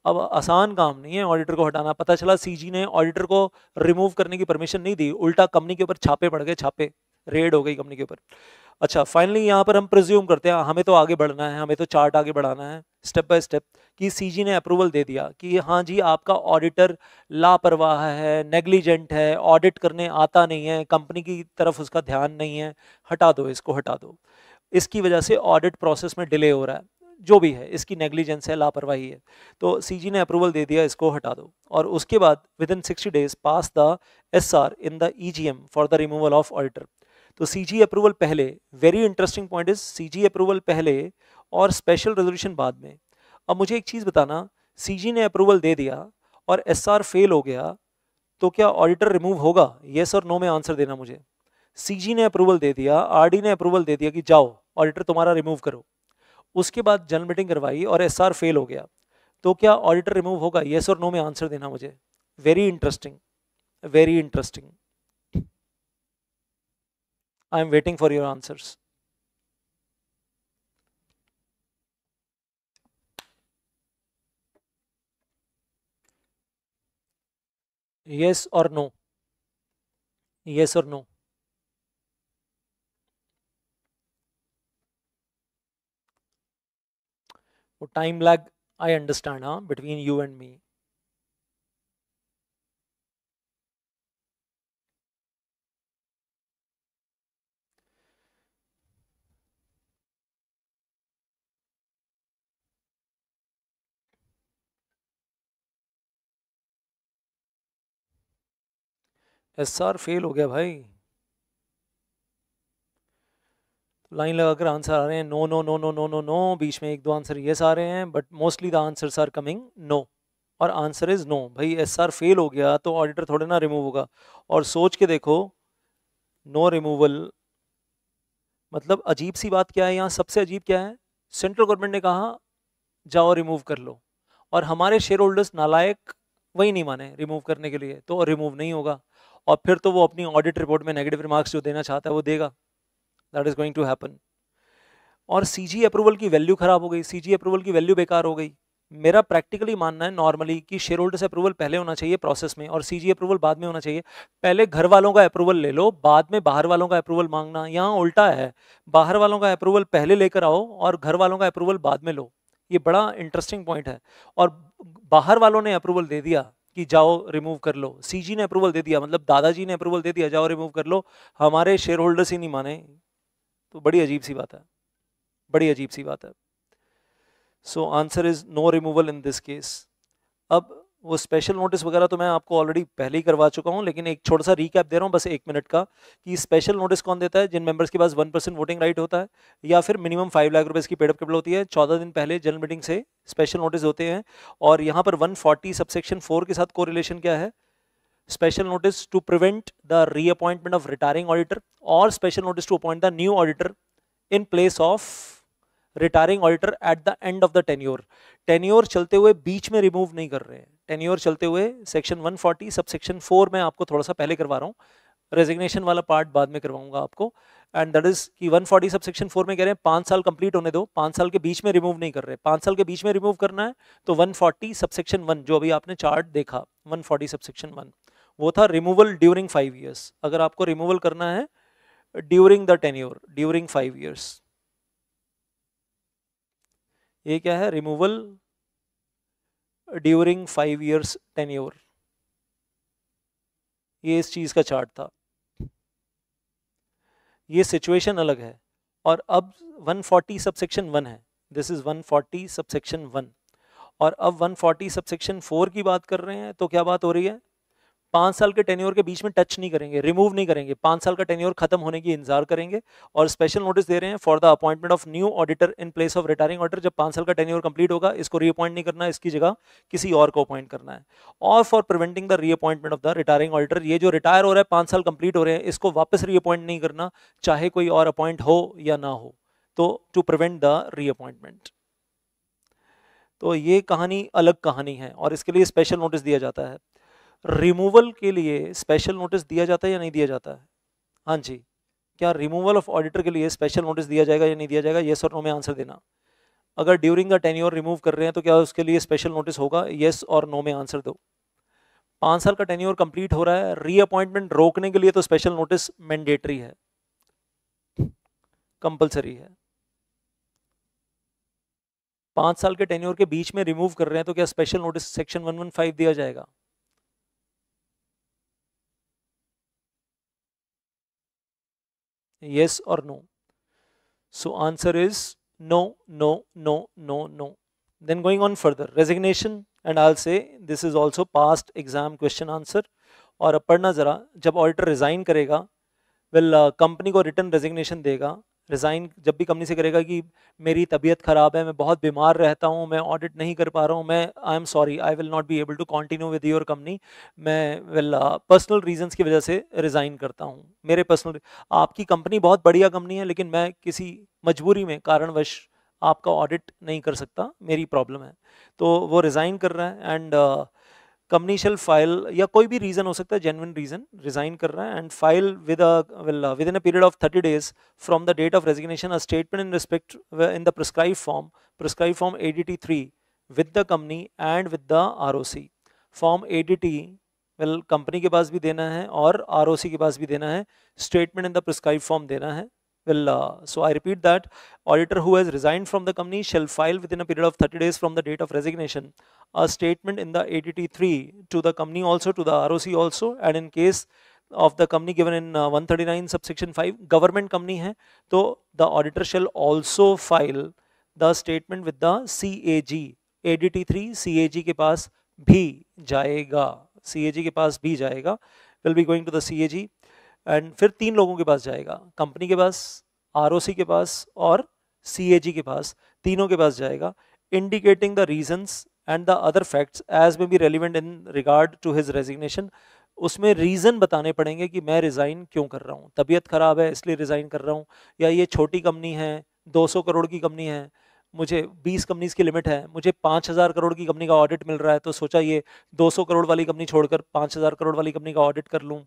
अब आसान काम नहीं है ऑडिटर को हटाना। पता चला सीजी ने ऑडिटर को रिमूव करने की परमिशन नहीं दी, उल्टा कंपनी के ऊपर छापे पड़ गए, छापे, रेड हो गई कंपनी के ऊपर। अच्छा, फाइनली यहाँ पर हम प्रिज्यूम करते हैं हमें तो आगे बढ़ना है, हमें तो चार्ट आगे बढ़ाना है, स्टेप बाय स्टेप कि सीजी ने अप्रूवल दे दिया कि हाँ जी आपका ऑडिटर लापरवाह है, नेग्लिजेंट है, ऑडिट करने आता नहीं है, कंपनी की तरफ उसका ध्यान नहीं है, हटा दो इसको, हटा दो, इसकी वजह से ऑडिट प्रोसेस में डिले हो रहा है, जो भी है इसकी नेग्लिजेंस है, लापरवाही है, तो सीजी ने अप्रूवल दे दिया, इसको हटा दो। और उसके बाद within 60 days pass the SR in the EGM for the removal of auditor. तो सीजी अप्रूवल पहले, very interesting point is CG approval पहले और स्पेशल रेजोल्यूशन बाद में। अब मुझे एक चीज बताना, सीजी ने अप्रूवल दे दिया और एसआर फेल हो गया तो क्या ऑडिटर रिमूव होगा? यस और नो में आंसर देना मुझे। सीजी ने अप्रूवल दे दिया, आरडी ने अप्रूवल दे दिया कि जाओ ऑडिटर तुम्हारा रिमूव करो, उसके बाद जनरल मीटिंग करवाई और एसआर फेल हो गया, तो क्या ऑडिटर रिमूव होगा? यस और नो में आंसर देना मुझे। Very interesting, very interesting, I am waiting for your answers. Yes और नो, यस और नो। वो टाइम लैग आई अंडरस्टैंड, हाँ, between you and me. SR fail हो गया भाई, लाइन लगाकर आंसर आ रहे हैं no no no no no no no, बीच में एक दो आंसर यस आ रहे हैं, but mostly the answers are coming no, और आंसर इज नो। भाई एसआर फेल हो गया तो ऑडिटर थोड़े ना रिमूव होगा, और सोच के देखो, नो रिमूवल मतलब अजीब सी बात क्या है यहाँ, सबसे अजीब क्या है, सेंट्रल गवर्नमेंट ने कहा जाओ रिमूव कर लो, और हमारे शेयर होल्डर्स नालायक वही नहीं माने रिमूव करने के लिए, तो रिमूव नहीं होगा, और फिर तो वो अपनी ऑडिट रिपोर्ट में नेगेटिव रिमार्क्स जो देना चाहता है वो देगा, that is going to happen. और सीजी अप्रूवल की वैल्यू खराब हो गई, सीजी अप्रूवल की वैल्यू बेकार हो गई। मेरा प्रैक्टिकली मानना है नॉर्मली कि शेयर होल्डर्स अप्रूवल पहले होना चाहिए प्रोसेस में और सीजी अप्रूवल बाद में होना चाहिए। पहले घर वालों का अप्रूवल ले लो, बाद में बाहर वालों का अप्रूवल मांगना, यहाँ उल्टा है, बाहर वालों का अप्रूवल पहले लेकर आओ और घर वालों का अप्रूवल बाद में लो। ये बड़ा इंटरेस्टिंग पॉइंट है। और बाहर वालों ने अप्रूवल दे दिया कि जाओ रिमूव कर लो, सीजी ने अप्रूवल दे दिया, मतलब दादाजी ने अप्रूवल दे दिया जाओ रिमूव कर लो, हमारे शेयर होल्डर्स ही नहीं माने, तो बड़ी अजीब सी बात है, बड़ी अजीब सी बात है। So answer is no removal in this case. अब वो स्पेशल नोटिस वगैरह तो मैं आपको ऑलरेडी पहले ही करवा चुका हूँ, लेकिन एक छोटा सा रिकैप दे रहा हूँ बस 1 मिनट का, कि स्पेशल नोटिस कौन देता है? जिन मेंबर्स के पास 1% वोटिंग राइट होता है या फिर मिनिमम 5 लाख रुपए की पेड अप कैपिटल होती है, 14 दिन पहले जनरल मीटिंग से स्पेशल नोटिस होते हैं। और यहाँ पर 140 सबसेक्शन 4 के साथ कोरिलेशन क्या है? Special notice to prevent the reappointment of retiring auditor, और special notice to appoint the new auditor in place of retiring auditor at the end of the tenure. Tenure चलते हुए बीच में रिमूव नहीं कर रहे हैं, टेन्योर चलते हुए सेक्शन 140 सब सेक्शन 4 में आपको थोड़ा सा पहले करवा रहा हूँ, रेजिग्नेशन वाला पार्ट बाद में करवाऊंगा आपको। एंड दैट इज कि 140 सब सेक्शन 4 में कह रहे हैं 5 साल कंप्लीट होने दो, 5 साल के बीच में रिमूव नहीं कर रहे, 5 साल के बीच में रिमूव करना है तो 140 सब सेक्शन 1 जो अभी आपने चार्ट देखा 140 सब सेक्शन 1 वो था रिमूवल ड्यूरिंग 5 ईयर्स। अगर आपको रिमूवल करना है during the tenure, during 5 years, ये क्या है? रिमूवल ड्यूरिंग 5 ईयर्स टेन्योर, ये इस चीज का चार्ट था, ये सिचुएशन अलग है। और अब 140 सबसेक्शन 1 है, दिस इज 140 सबसेक्शन 1, और अब 140 सबसेक्शन 4 की बात कर रहे हैं, तो क्या बात हो रही है? 5 साल के टेन्योर के बीच में टच नहीं करेंगे, रिमूव नहीं करेंगे, 5 साल का टेन्योर खत्म होने की इंतजार करेंगे। और स्पेशल नोटिस दे रहे हैं for the appointment of new auditor in place of retiring auditor, जब 5 साल का टेन्योर कंप्लीट होगा इसको रीअपॉइंट नहीं करना है, इसकी जगह किसी और को अपॉइंट करना है। और for preventing the reappointment of the retiring auditor, ये जो रिटायर हो रहा है 5 साल कंप्लीट हो रहे हैं, इसको वापस रीअपॉइंट नहीं करना, चाहे कोई और अपॉइंट हो या ना हो, तो टू प्रिवेंट द रीअपॉइंटमेंट। तो ये कहानी अलग कहानी है और इसके लिए स्पेशल नोटिस दिया जाता है। रिमूवल के लिए स्पेशल नोटिस दिया जाता है या नहीं दिया जाता है? हाँ जी, क्या रिमूवल ऑफ ऑडिटर के लिए स्पेशल नोटिस दिया जाएगा या नहीं दिया जाएगा? येस और नो में आंसर देना। अगर ड्यूरिंग द टेन्योर रिमूव कर रहे हैं तो क्या उसके लिए स्पेशल नोटिस होगा? येस और नो में आंसर दो। 5 साल का टेन्योर कंप्लीट हो रहा है, रीअपॉइंटमेंट रोकने के लिए तो स्पेशल नोटिस मैंडेटरी है, कंपलसरी है। 5 साल के टेन्योर के बीच में रिमूव कर रहे हैं तो क्या स्पेशल नोटिस सेक्शन 115 दिया जाएगा? Yes or no? So answer is no, no, no, no, no. Then going on further, resignation, and I'll say this is also past exam question answer. और अब पढ़ना जरा, जब ऑडिटर रिजाइन करेगा, well company को return resignation देगा। Resign जब भी कंपनी से करेगा कि मेरी तबीयत ख़राब है, मैं बहुत बीमार रहता हूँ, मैं ऑडिट नहीं कर पा रहा हूँ, मैं I am sorry, I will not be able to continue with your company, मैं पर्सनल रीजंस की वजह से रिज़ाइन करता हूँ। मेरे पर्सनल, आपकी कंपनी बहुत बढ़िया कंपनी है लेकिन मैं किसी मजबूरी में कारणवश आपका ऑडिट नहीं कर सकता, मेरी प्रॉब्लम है, तो वो रिज़ाइन कर रहा है। एंड कंपनी शेल फाइल, या कोई भी रीजन हो सकता है, जेन्युइन रीजन, रिजाइन कर रहा है, and file within a period of 30 days from the date of resignation a statement in respect in the prescribe form ADT3 with the company and with the ROC। Form ADT well company के पास भी देना है और ROC के पास भी देना है, statement in the prescribe form देना है। Well, so I repeat that auditor who has resigned from the company shall file within a period of 30 days from the date of resignation a statement in the ADT3 to the company also, to the ROC also, and in case of the company given in 139 subsection 5 government company है तो the auditor shall also file the statement with the CAG। ADT3 CAG के पास भी जाएगा, CAG के पास भी जाएगा, will be going to the CAG, and फिर 3 लोगों के पास जाएगा, कंपनी के पास, ROC के पास और CAG के पास, तीनों के पास जाएगा, indicating the reasons and the other facts as may be relevant in regard to his resignation. उसमें रीज़न बताने पड़ेंगे कि मैं रिज़ाइन क्यों कर रहा हूँ, तबीयत ख़राब है इसलिए रिज़ाइन कर रहा हूँ, या ये छोटी कंपनी है, 200 करोड़ की कंपनी है, मुझे 20 कंपनीज की लिमिट है, मुझे 5000 करोड़ की कंपनी का ऑडिट मिल रहा है, तो सोचा ये 200 करोड़ वाली कंपनी छोड़कर 5000 करोड़ वाली कंपनी का ऑडिट कर लूँ,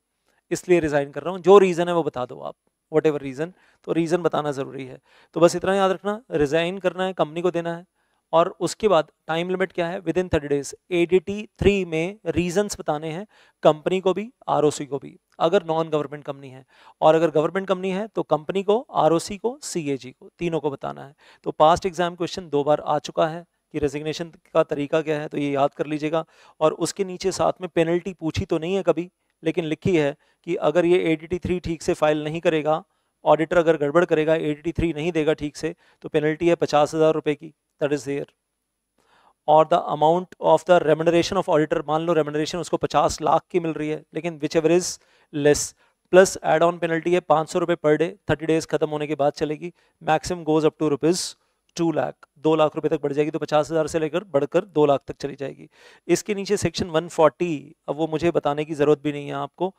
इसलिए रिज़ाइन कर रहा हूँ। जो रीज़न है वो बता दो आप, वट एवर रीज़न, तो रीज़न बताना ज़रूरी है। तो बस इतना याद रखना, रिज़ाइन करना है, कंपनी को देना है, और उसके बाद टाइम लिमिट क्या है, विद इन 30 days। ADT3 में रीजंस बताने हैं, कंपनी को भी ROC को भी, अगर नॉन गवर्नमेंट कंपनी है, और अगर गवर्नमेंट कंपनी है तो कंपनी को, ROC को, CAG को, तीनों को बताना है। तो पास्ट एग्जाम क्वेश्चन 2 बार आ चुका है कि रेजिग्नेशन का तरीका क्या है, तो ये याद कर लीजिएगा। और उसके नीचे साथ में पेनल्टी पूछी तो नहीं है कभी, लेकिन लिखी है कि अगर ये ADT3 ठीक से फाइल नहीं करेगा, ऑडिटर अगर गड़बड़ करेगा, ADT3 नहीं देगा ठीक से, तो पेनल्टी है 50,000 रुपए की, दैट इज देयर। और the amount of the remuneration of auditor, मान लो रेम्युनरेशन उसको 50 लाख की मिल रही है, लेकिन whichever is less, plus add on penalty है 500 रुपये पर डे, 30 days खत्म होने के बाद चलेगी, maximum goes up to ₹2 lakh, 2 lakh रुपए तक बढ़ जाएगी, तो 50,000 से लेकर बढ़कर 2 लाख तक चली जाएगी। इसके नीचे सेक्शन 140, अब वो मुझे बताने की जरूरत भी नहीं है आपको,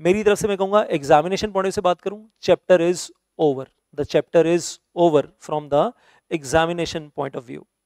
मेरी तरफ से मैं कहूँगा एग्जामिनेशन पॉइंट से बात करूँ, chapter is over, the chapter is over from the examination point of view.